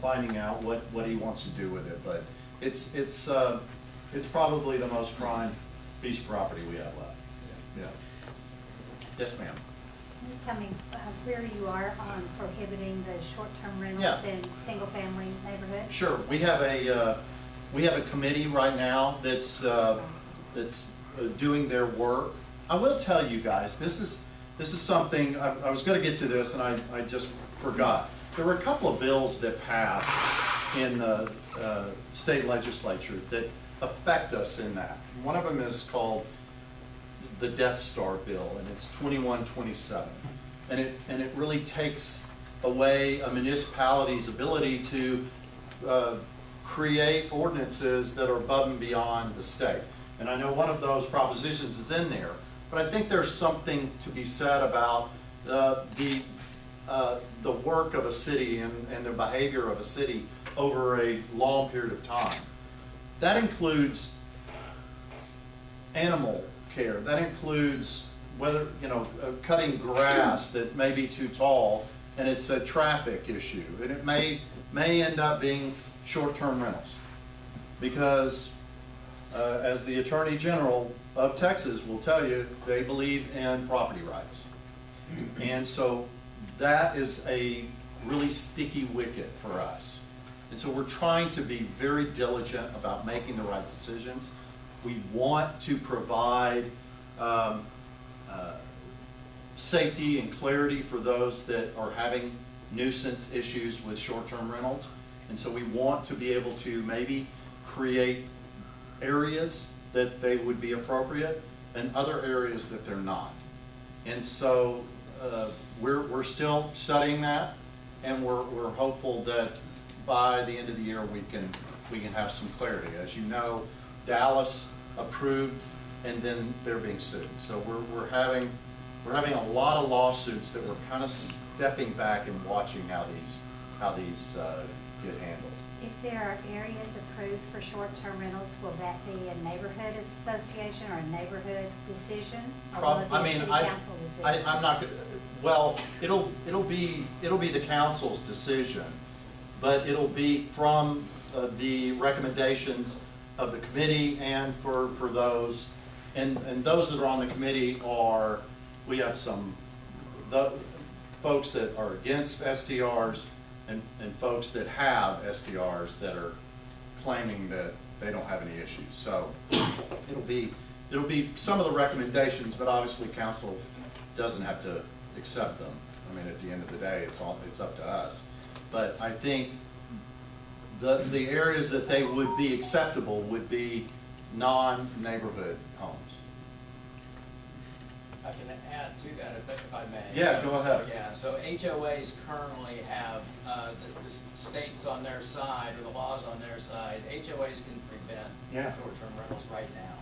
finding out what he wants to do with it. But it's probably the most prime piece of property we have left. Yeah. Yes, ma'am. Can you tell me where you are on prohibiting the short-term rentals Yeah. in single-family neighborhoods? Sure. We have a committee right now that's doing their work. I will tell you guys, this is something, I was going to get to this and I just forgot. There were a couple of bills that passed in the state legislature that affect us in that. One of them is called the Death Star bill, and it's 2127. And it really takes away a municipality's ability to create ordinances that are above and beyond the state. And I know one of those propositions is in there, but I think there's something to be said about the work of a city and the behavior of a city over a long period of time. That includes animal care. That includes whether, cutting grass that may be too tall, and it's a traffic issue. And it may end up being short-term rentals. Because as the Attorney General of Texas will tell you, they believe in property rights. And so that is a really sticky wicket for us. And so we're trying to be very diligent about making the right decisions. We want to provide safety and clarity for those that are having nuisance issues with short-term rentals. And so we want to be able to maybe create areas that they would be appropriate and other areas that they're not. And so we're still studying that, and we're hopeful that by the end of the year we can have some clarity. As you know, Dallas approved, and then they're being sued. So we're having a lot of lawsuits that we're kind of stepping back and watching how these get handled. If there are areas approved for short-term rentals, will that be a neighborhood association or a neighborhood decision? Or will it be a city council decision? I'm not gonna, well, it'll be the council's decision, but it'll be from the recommendations of the committee and for those, and those that are on the committee are, we have the folks that are against STRs and folks that have STRs that are claiming that they don't have any issues. So it'll be some of the recommendations, but obviously council doesn't have to accept them. I mean, at the end of the day, it's up to us. But I think the areas that they would be acceptable would be non-neighborhood homes. I can add to that if I may. Yeah, go ahead. So HOAs currently have, the state's on their side, or the law's on their side. HOAs can prevent short-term rentals right now.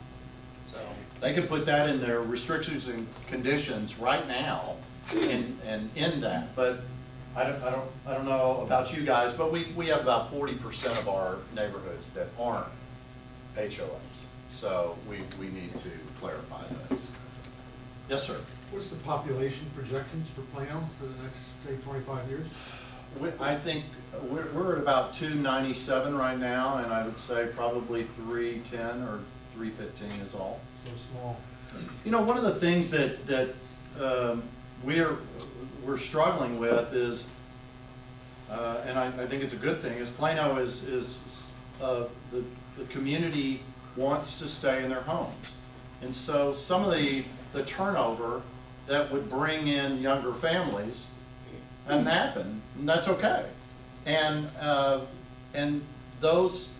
So they could put that in their restrictions and conditions right now, and in that. But I don't know about you guys, but we have about 40% of our neighborhoods that aren't HOAs. So we need to clarify those. Yes, sir. What's the population projections for Plano for the next, say, 25 years? I think we're at about 297 right now, and I would say probably 310 or 315 is all. So small. You know, one of the things that we're struggling with is, and I think it's a good thing, is Plano is the community wants to stay in their homes. And so some of the turnover that would bring in younger families hasn't happened, and that's okay. And those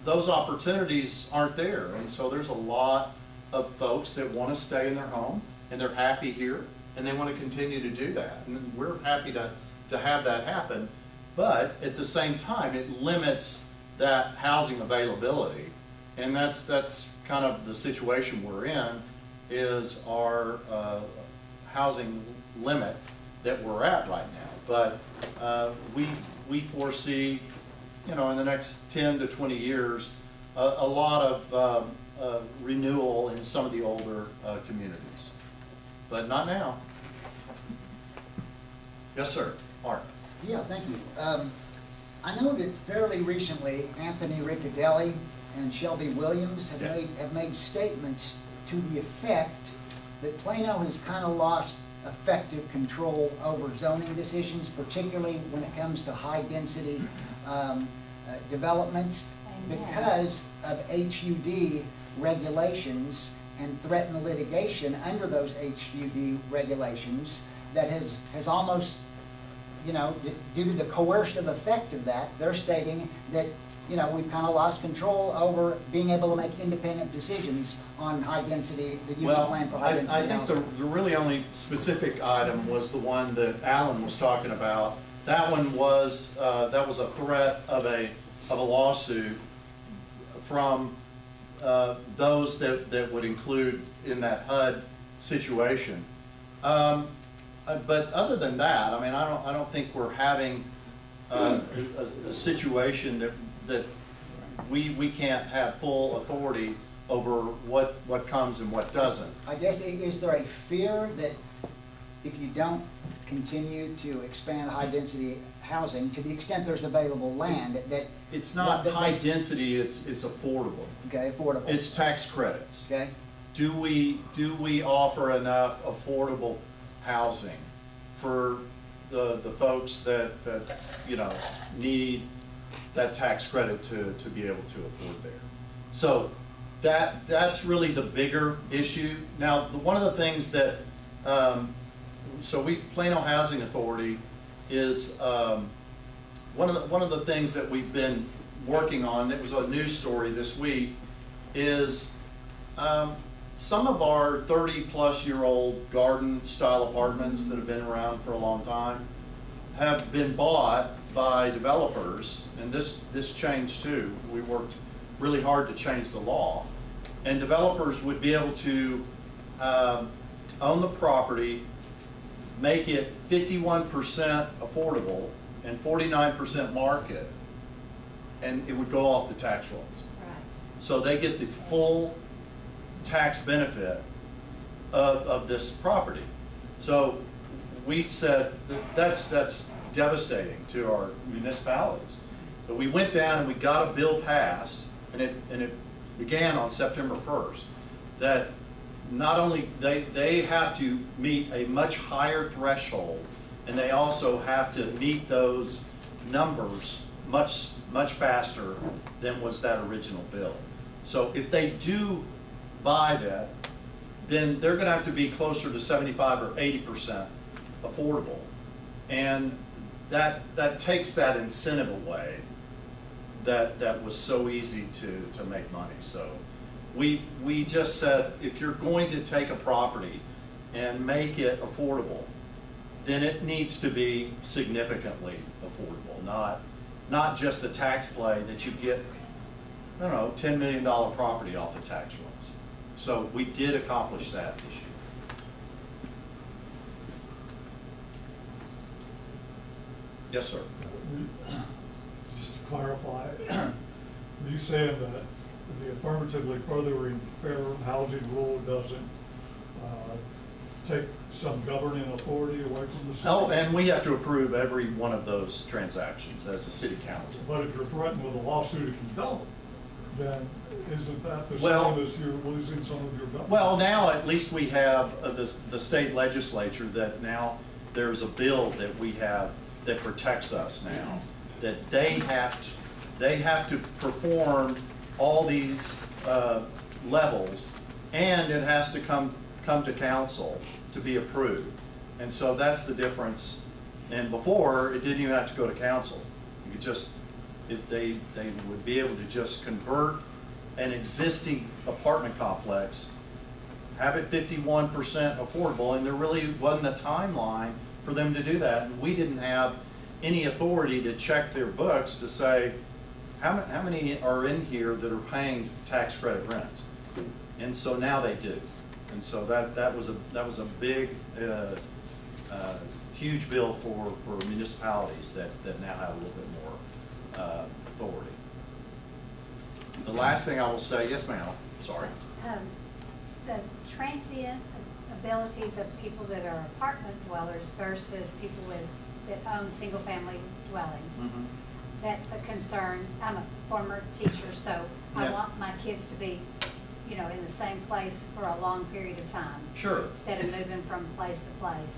opportunities aren't there. And so there's a lot of folks that want to stay in their home, and they're happy here, and they want to continue to do that. And we're happy to have that happen. But at the same time, it limits that housing availability. And that's kind of the situation we're in, is our housing limit that we're at right now. But we foresee, you know, in the next 10 to 20 years, a lot of renewal in some of the older communities, but not now. Yes, sir. Art. Yeah, thank you. I know that fairly recently, Anthony Riccadelli and Shelby Williams have made statements to the effect that Plano has kind of lost effective control over zoning decisions, particularly when it comes to high-density developments, because of HUD regulations and threatened litigation under those HUD regulations that has almost, you know, due to the coercive effect of that, they're stating that, you know, we've kind of lost control over being able to make independent decisions on high density, the use of plan for high density I think housing. the really only specific item was the one that Alan was talking about. That one was, that was a threat of a lawsuit from those that would include in that HUD situation. But other than that, I mean, I don't think we're having a situation that we can't have full authority over what comes and what doesn't. I guess, is there a fear that if you don't continue to expand high density housing to the extent there's available land, that it's not high density, it's affordable. Okay, affordable. It's tax credits. Okay. Do we offer enough affordable housing for the folks that you know need that tax credit to be able to afford there? So that's really the bigger issue. Now, one of the things that Plano Housing Authority is one of the things that we've been working on. It was a news story this week. Is some of our 30-plus-year-old garden-style apartments that have been around for a long time have been bought by developers, and this changed too. We worked really hard to change the law, and developers would be able to own the property, make it 51% affordable and 49% market, and it would go off the tax rolls. Right. So they get the full tax benefit of this property. So we said that's devastating to our municipalities. But we went down and we got a bill passed, and it began on September 1st, that not only they have to meet a much higher threshold, and they also have to meet those numbers much faster than was that original bill. So if they do buy that, then they're going to have to be closer to 75 or 80% affordable, and that takes that incentive away that was so easy to make money. So we just said, if you're going to take a property and make it affordable, then it needs to be significantly affordable, not just a tax play that you get, I don't know, $10 million property off the tax rolls. So we did accomplish that this year. Yes, sir. Just to clarify, are you saying that the affirmatively furthering fair housing rule doesn't take some governing authority away from the city. Oh, and we have to approve every one of those transactions as a city council. But if you're threatened with a lawsuit if you don't, then isn't that the Well- same as you're losing some of your government? Well, now at least we have the state legislature that now there's a bill that we have that protects us now, that they have to perform all these levels, and it has to come to council to be approved. And so that's the difference. And before, it didn't even have to go to council. You could just, they would be able to just convert an existing apartment complex, have it 51% affordable, and there really wasn't a timeline for them to do that. And we didn't have any authority to check their books to say, how many are in here that are paying tax credit rents? And so now they do. And so that was a big, huge bill for municipalities that now have a little bit more authority. The last thing I will say, yes ma'am, sorry. The transient abilities of people that are apartment dwellers versus people that own single-family dwellings. Mhm. That's a concern. I'm a former teacher, so I Yeah. want my kids to be, in the same place for a long period of time. Sure. Instead of moving from place to place.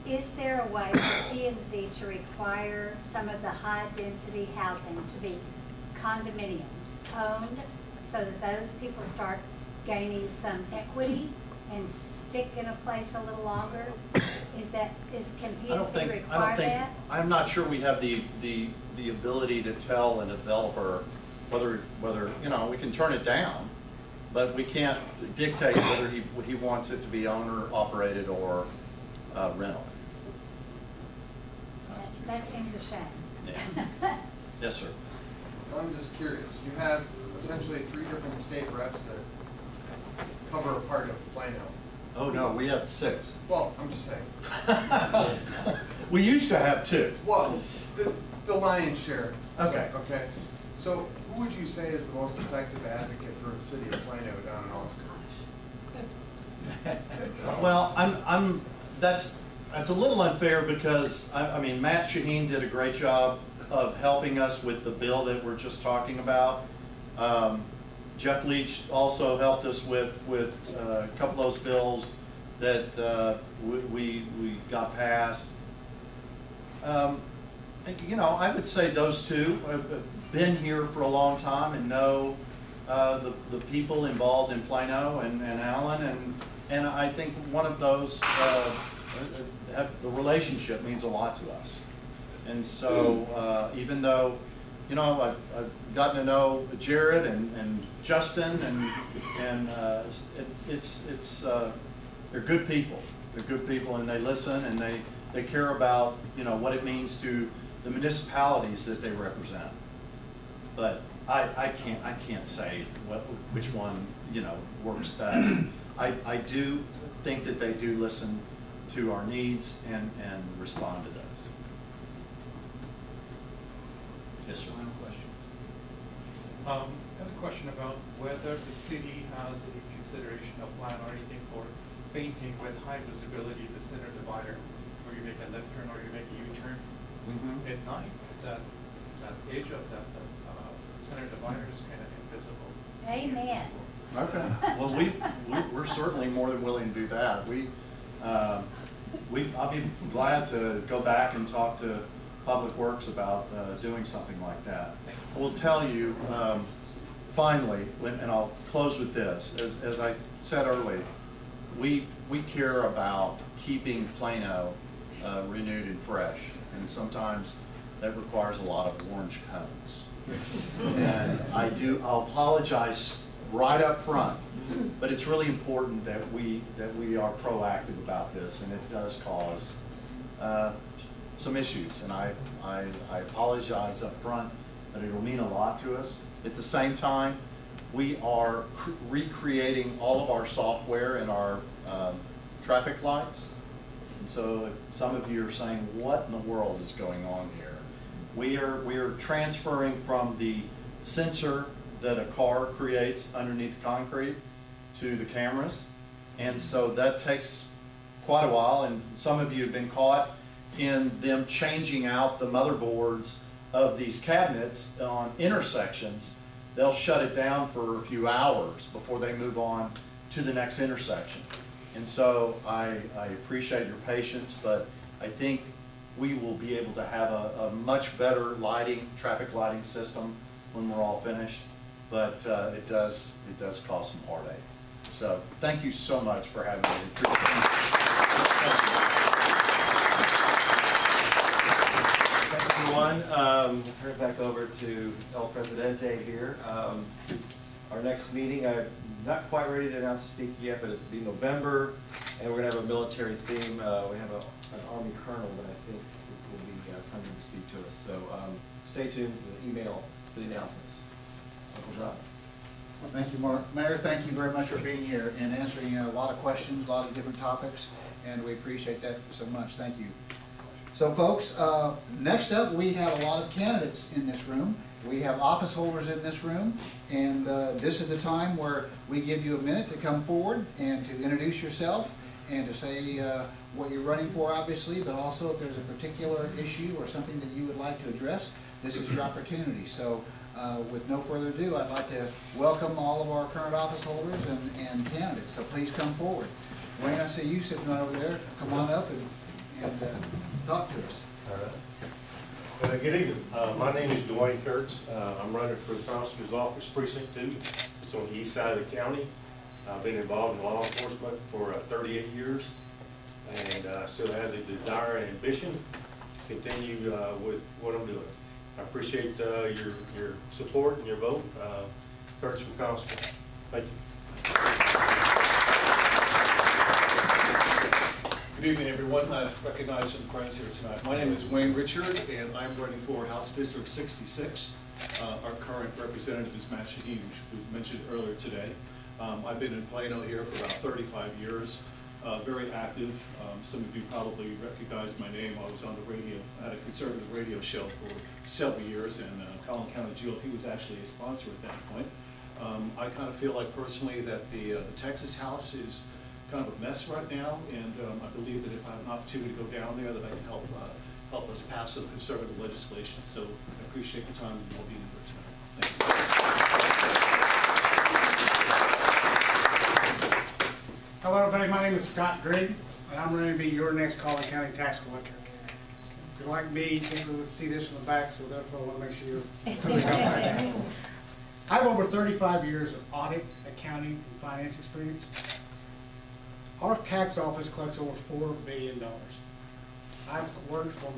Is there a way for P&Z to require some of the high-density housing to be condominiums owned so that those people start gaining some equity and stick in a place a little longer? Can P&Z require that? I'm not sure we have the ability to tell a developer whether, we can turn it down, but we can't dictate whether he wants it to be owner operated or rental. That seems a shame. Yeah. Yes, sir. I'm just curious, you have essentially 3 different state reps that cover a part of Plano. Oh, no, we have 6. Well, I'm just saying. We used to have 2. Well, the lion's share. Okay. Okay. So who would you say is the most effective advocate for the city of Plano down in Austin? Well, that's a little unfair because, I mean, Matt Shaheen did a great job of helping us with the bill that we're just talking about. Jeff Leach also helped us with a couple of those bills that we got passed. I would say those 2 have been here for a long time and know the people involved in Plano and Allen, and I think one of those, the relationship means a lot to us. And so even though, I've gotten to know Jared and Justin, and they're good people. They're good people, and they listen, and they care about, what it means to the municipalities that they represent. But I can't say which one, works best. I do think that they do listen to our needs and respond to those. Yes, sir. One question. I have a question about whether the city has a consideration of plan or anything for painting with high visibility the center divider, where you make a left turn or you make a U-turn at night. That edge of that center divider is kind of invisible. Amen. Okay. Well, we're certainly more than willing to do that. I'll be glad to go back and talk to Public Works about doing something like that. I will tell you, finally, and I'll close with this, as I said earlier, we care about keeping Plano renewed and fresh, and sometimes that requires a lot of orange cones. And I'll apologize right up front, but it's really important that we are proactive about this, and it does cause some issues, and I apologize up front, but it'll mean a lot to us. At the same time, we are recreating all of our software and our traffic lights. And so if some of you are saying, what in the world is going on here? We are transferring from the sensor that a car creates underneath concrete to the cameras. And so that takes quite a while, and some of you have been caught in them changing out the motherboards of these cabinets on intersections. They'll shut it down for a few hours before they move on to the next intersection. And so I appreciate your patience, but I think we will be able to have a much better traffic lighting system when we're all finished. But it does cause some heartache. So thank you so much for having me. Thanks, everyone. We'll turn it back over to El Presidente here. Our next meeting, I'm not quite ready to announce the speaker yet, but it'll be November, and we're going to have a military theme. We have an Army colonel that I think will be coming to speak to us. So stay tuned to the email for the announcements. Uncle John. Well, thank you, Mark. Mayor, thank you very much for being here and answering a lot of questions, a lot of different topics, and we appreciate that so much. Thank you. So, folks, next up, we have a lot of candidates in this room. We have office holders in this room, and this is the time where we give you a minute to come forward and to introduce yourself and to say what you're running for, obviously, but also if there's a particular issue or something that you would like to address, this is your opportunity. So, with no further ado, I'd like to welcome all of our current office holders and candidates. So please come forward. Wayne, I see you sitting right over there. Come on up and talk to us. All right. Good evening. My name is Dwayne Kurtz. I'm running for the Prosecutor's Office, Precinct 2. It's on the east side of the county. I've been involved in law enforcement for 38 years, and I still have the desire and ambition to continue with what I'm doing. I appreciate your support and your vote. Kurtz for Constable. Thank you. Good evening, everyone. I recognize some friends here tonight. My name is Wayne Richard, and I'm running for House District 66. Our current representative is Matt Shaheen, who was mentioned earlier today. I've been in Plano here for about 35 years, very active. Some of you probably recognize my name. I was on the radio, I had a conservative radio show for several years, and Collin County GOP was actually a sponsor at that point. I kind of feel like personally that the Texas House is kind of a mess right now, and I believe that if I have an opportunity to go down there, that I can help us pass some conservative legislation. So I appreciate the time and you all being here tonight. Thank you. Hello, everybody. My name is Scott Grigg, and I'm ready to be your next Collin County tax collector. If you're like me, you can't really see this from the back, so therefore I want to make sure you're coming up right now. I have over 35 years of audit, accounting, and finance experience. Our tax office collects over $4 billion. I've worked for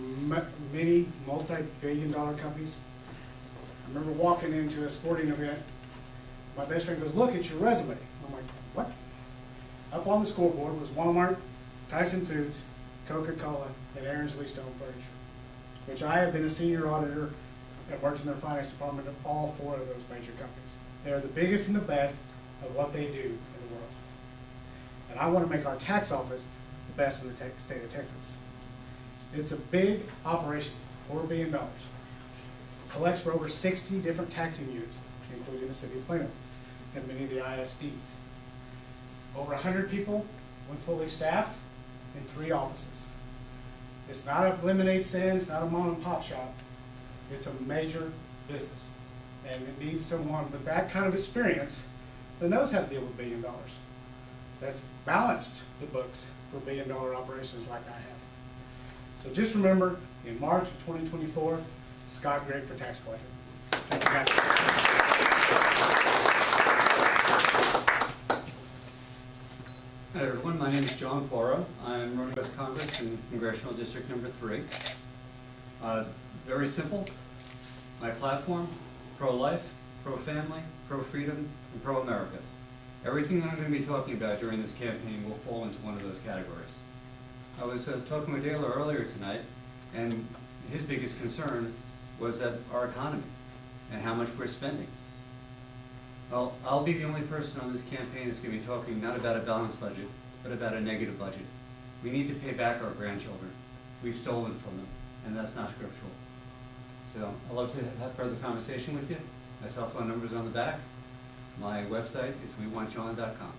many multi-billion-dollar companies. I remember walking into a sporting event. My best friend goes, "Look at your resume." I'm like, "What?" Up on the scoreboard was Walmart, Tyson Foods, Coca-Cola, and Aaron's Leastone Furniture, which I have been a senior auditor and worked in their finance department of all 4 of those major companies. They are the biggest and the best of what they do in the world. And I want to make our tax office the best in the state of Texas. It's a big operation, $4 billion. Collects for over 60 different taxing units, including the city of Plano and many of the ISDs. Over 100 people, when fully staffed, in 3 offices. It's not a lemonade stand, it's not a mom and pop shop. It's a major business. And it needs someone with that kind of experience that knows how to deal with $1 billion. That's balanced the books for $1 billion operations like I have. So just remember, in March of 2024, Scott Grigg for tax collector. Thank you, guys. Hi everyone, my name is John Pora. I'm running for Congress in Congressional District number 3. Very simple. My platform, pro-life, pro-family, pro-freedom, and pro-America. Everything that I'm going to be talking about during this campaign will fall into one of those categories. I was talking with Dale earlier tonight, and his biggest concern was that our economy and how much we're spending. Well, I'll be the only person on this campaign that's going to be talking not about a balanced budget, but about a negative budget. We need to pay back our grandchildren. We've stolen from them, and that's not scriptural. So I'd love to have further conversation with you. My cell phone number is on the back. My website is wewantjohn.com.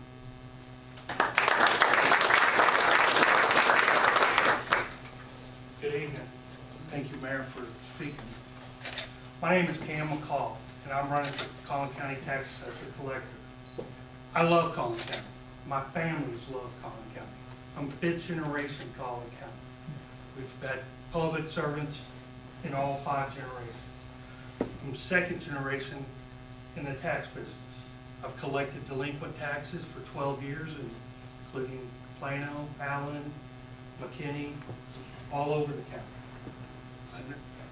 My name is Cam McCall, and I'm running for Collin County Tax Assessor Collector. I love Collin County. My families love Collin County. I'm fifth generation Collin County. We've got public servants in all 5 generations. I'm second generation in the tax business. I've collected delinquent taxes for 12 years, including Plano, Allen, McKinney, all over the county.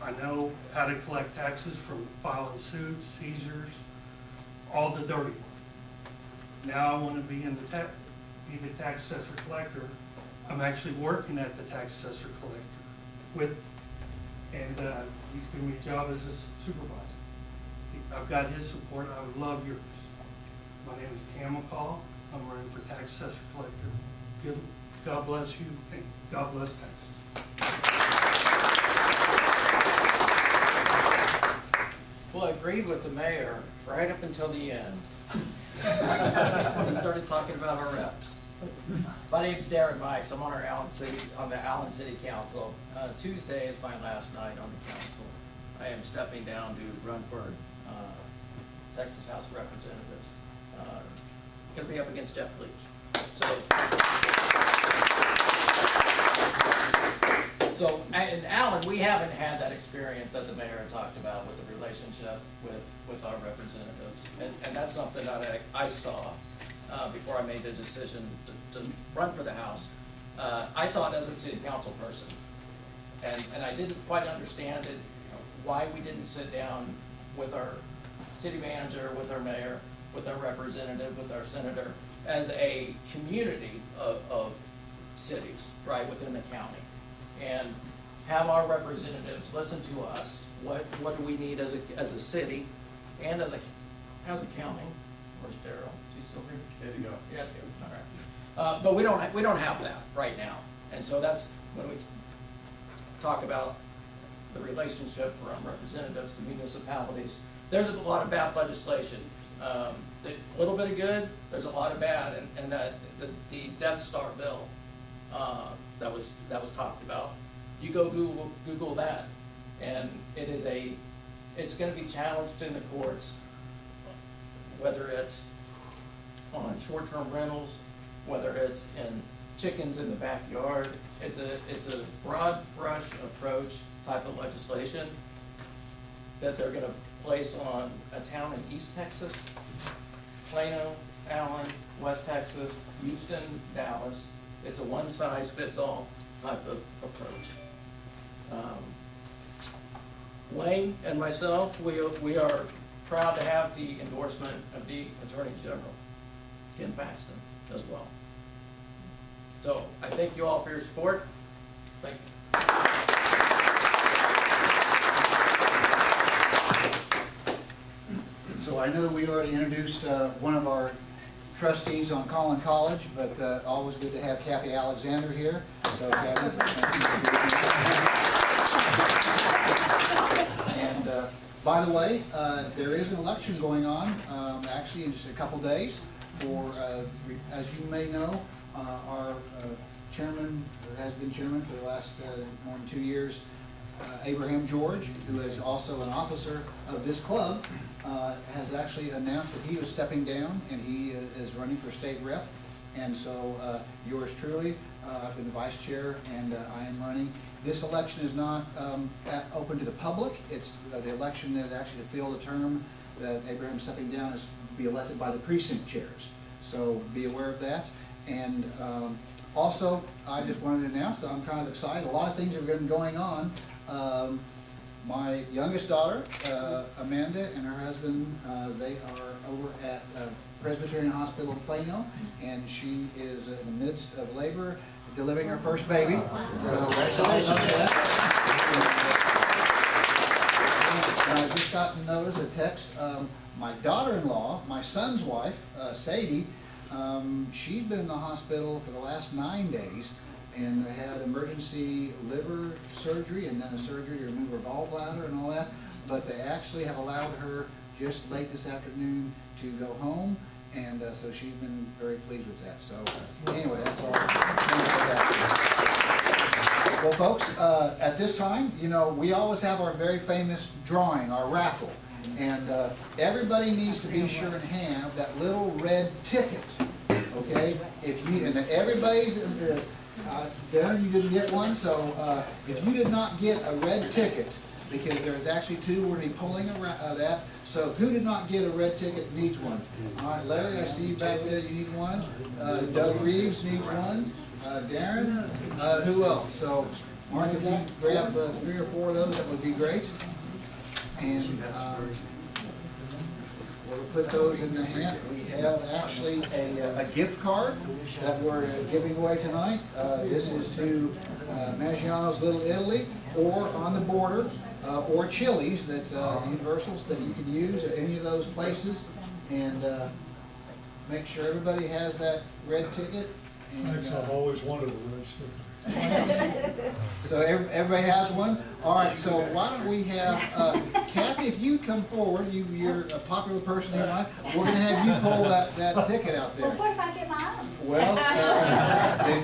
I know how to collect taxes from filing suits, seizures, all the dirty work. Now I want to be in the be the tax assessor collector. I'm actually working at the tax assessor collector and he's giving me a job as a supervisor. I've got his support. I would love yours. My name is Cam McCall. I'm running for tax assessor collector. God bless you and God bless Texas. Well, I agreed with the mayor right up until the end. When he started talking about our reps. My name's Darren Mice. I'm on the Allen City Council. Tuesday is my last night on the council. I am stepping down to run for Texas House of Representatives. Going to be up against Jeff Leach. So, in Allen, we haven't had that experience that the mayor talked about with the relationship with our representatives. And that's something that I saw before I made the decision to run for the House. I saw it as a city council person. And I didn't quite understand it, why we didn't sit down with our city manager, with our mayor, with our representative, with our senator, as a community of cities, right, within the county. And have our representatives listen to us. What do we need as a city and as a county? Where's Daryl? Is he still here? There you go. Yeah, all right. But we don't have that right now, and so that's when we talk about the relationship from representatives to municipalities. There's a lot of bad legislation. A little bit of good. There's a lot of bad, and the Death Star bill that was talked about. You go Google that, and it's going to be challenged in the courts, whether it's on short-term rentals, whether it's in chickens in the backyard. It's a broad brush approach type of legislation that they're going to place on a town in East Texas, Plano, Allen, West Texas, Houston, Dallas. It's a one-size-fits-all type of approach. Wayne and myself, we are proud to have the endorsement of the Attorney General, Ken Paxton, as well. So I thank you all for your support. Thank you. So I know we already introduced one of our trustees on Collin College, but always good to have Kathy Alexander here. So Kathy, and by the way, there is an election going on, actually in just a couple days, for, as you may know, our chairman, or has been chairman for the last more than 2 years, Abraham George, who is also an officer of this club, has actually announced that he was stepping down and he is running for state rep. And so yours truly, I've been the vice chair and I am running. This election is not open to the public. It's the election is actually to fill the term that Abraham stepping down is be elected by the precinct chairs. So be aware of that. And also, I just wanted to announce that I'm kind of excited. A lot of things have been going on. My youngest daughter, Amanda, and her husband, they are over at Presbyterian Hospital in Plano, and she is in the midst of labor, delivering her first baby. So congratulations on that. And I just got notice, a text. My daughter-in-law, my son's wife, Sadie, she'd been in the hospital for the last 9 days and had emergency liver surgery and then a surgery to remove her gallbladder and all that. But they actually have allowed her just late this afternoon to go home, and so she's been very pleased with that. So anyway, that's all. Well, folks, at this time, you know, we always have our very famous drawing, our raffle. And everybody needs to be sure and have that little red ticket, okay? If you, and everybody's, Darren, you didn't get one, so if you did not get a red ticket, because there's actually two, we're going to be pulling around that. So who did not get a red ticket needs one? All right, Larry, I see you back there, you need one. Doug Reeves needs one. Darren, who else? So Mark, if you grab 3 or 4 of those, that would be great. And we'll put those in the hand. We have actually a gift card that we're giving away tonight. This is to Maggiano's Little Italy, or On the Border, or Chili's, that's Universals, that you can use at any of those places. And make sure everybody has that red ticket. And, Thanks, I've always wanted a red sticker. so everybody has one? All right, so why don't we have, Kathy, if you come forward, you're a popular person here tonight, we're going to have you pull that ticket out there. Well, what if I get my own? Well,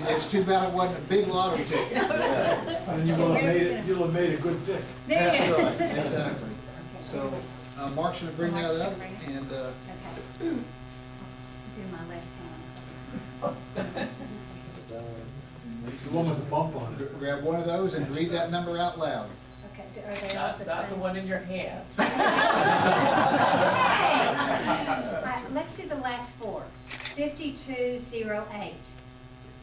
it's too bad it wasn't a big lottery ticket. And you'll have made a good ticket. That's right, exactly. So Mark's going to bring that up, and Okay. Do my left hand. It's the one with the bump on it. grab one of those and read that number out loud. Okay, are they all the same? Not the one in your hand. Let's do the last 4. 5208.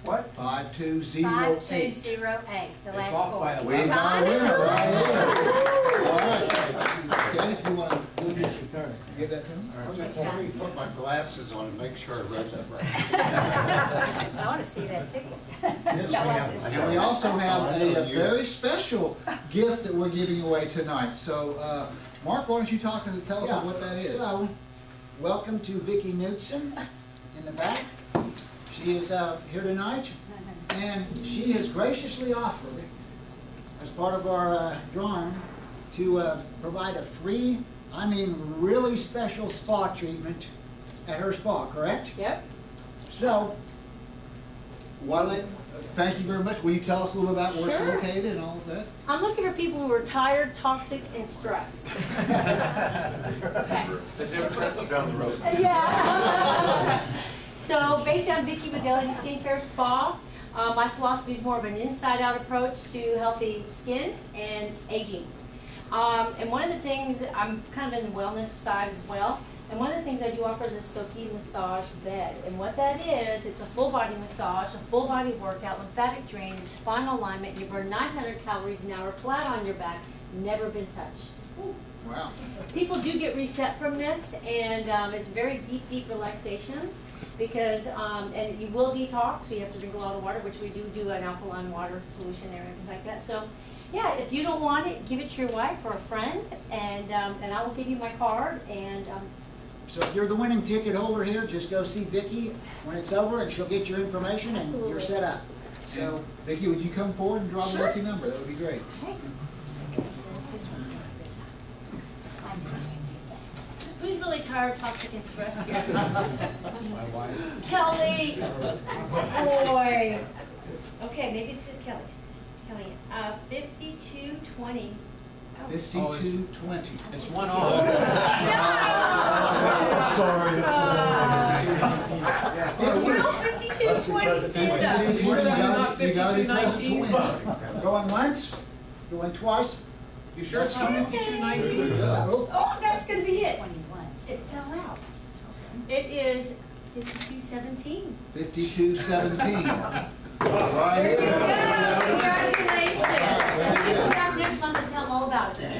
What? 5208. 5208, the last 4. We got a winner right here. All right. Ken, if you want to give that to him. Let me put my glasses on and make sure I read that right. I want to see that ticket. And we also have a very special gift that we're giving away tonight. So, Mark, why don't you talk and tell us what that is? So, welcome to Vicki Knudsen in the back. She is here tonight, and she has graciously offered, as part of our drawing, to provide a free, I mean really special spa treatment at her spa, correct? Yep. So, thank you very much. Will you tell us a little about where it's Sure. located and all of that? I'm looking for people who are tired, toxic, and stressed. The Democrats are down the road. Yeah. So basically, I'm Vicki with Elegant Skincare Spa. My philosophy is more of an inside-out approach to healthy skin and aging. And one of the things, I'm kind of in the wellness side as well, and one of the things I do offer is a Soki massage bed. And what that is, it's a full body massage, a full body workout, lymphatic drainage, spinal alignment. You burn 900 calories an hour flat on your back, never been touched. Wow. People do get reset from this, and it's very deep, deep relaxation. Because, and you will detox, so you have to drink a lot of water, which we do an alkaline water solution there and things like that. So, yeah, if you don't want it, give it to your wife or a friend, and I will give you my card. And so if you're the winning ticket holder here, just go see Vicki when it's over, and she'll get your information, and you're set up. So, Vicki, would you come forward and draw the lucky number? That would be great. Okay. This one's going to this side. who's really tired, toxic, and stressed here? My wife. Kelly, boy. Okay, maybe this is Kelly's. Kelly, 5220. 5220. It's one off. Sorry. No, 5220 stand up. You got to be present to win. Going once, going twice. You sure it's not 5219? Oh, that's going to be it. 21. It fell out. It is 5217. 5217. Right There you here. go. Congratulations. Come back next month and tell them all about it.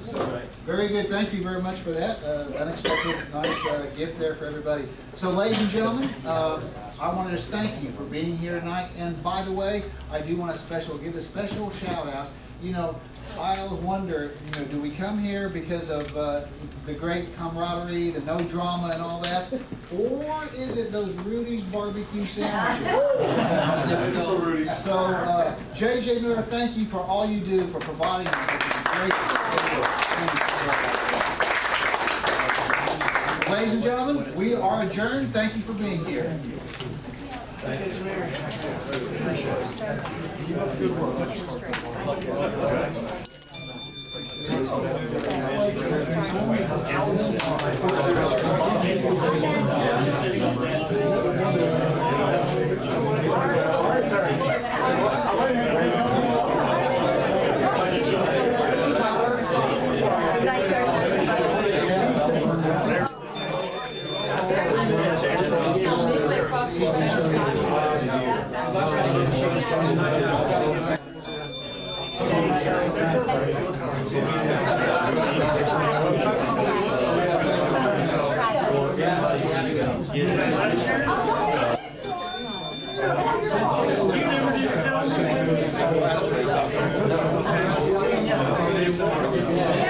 So, very good. Thank you very much for that. Unexpected, nice gift there for everybody. So, ladies and gentlemen, I want to just thank you for being here tonight. And by the way, I do want to give a special shout out. You know, I always wonder, do we come here because of the great camaraderie, the no drama and all that? Or is it those Rudy's barbecue sandwiches? So, J.J. Miller, thank you for all you do for providing us with this great Ladies and gentlemen, we are adjourned. Thank you for being here. Thank you, Mayor. Yeah.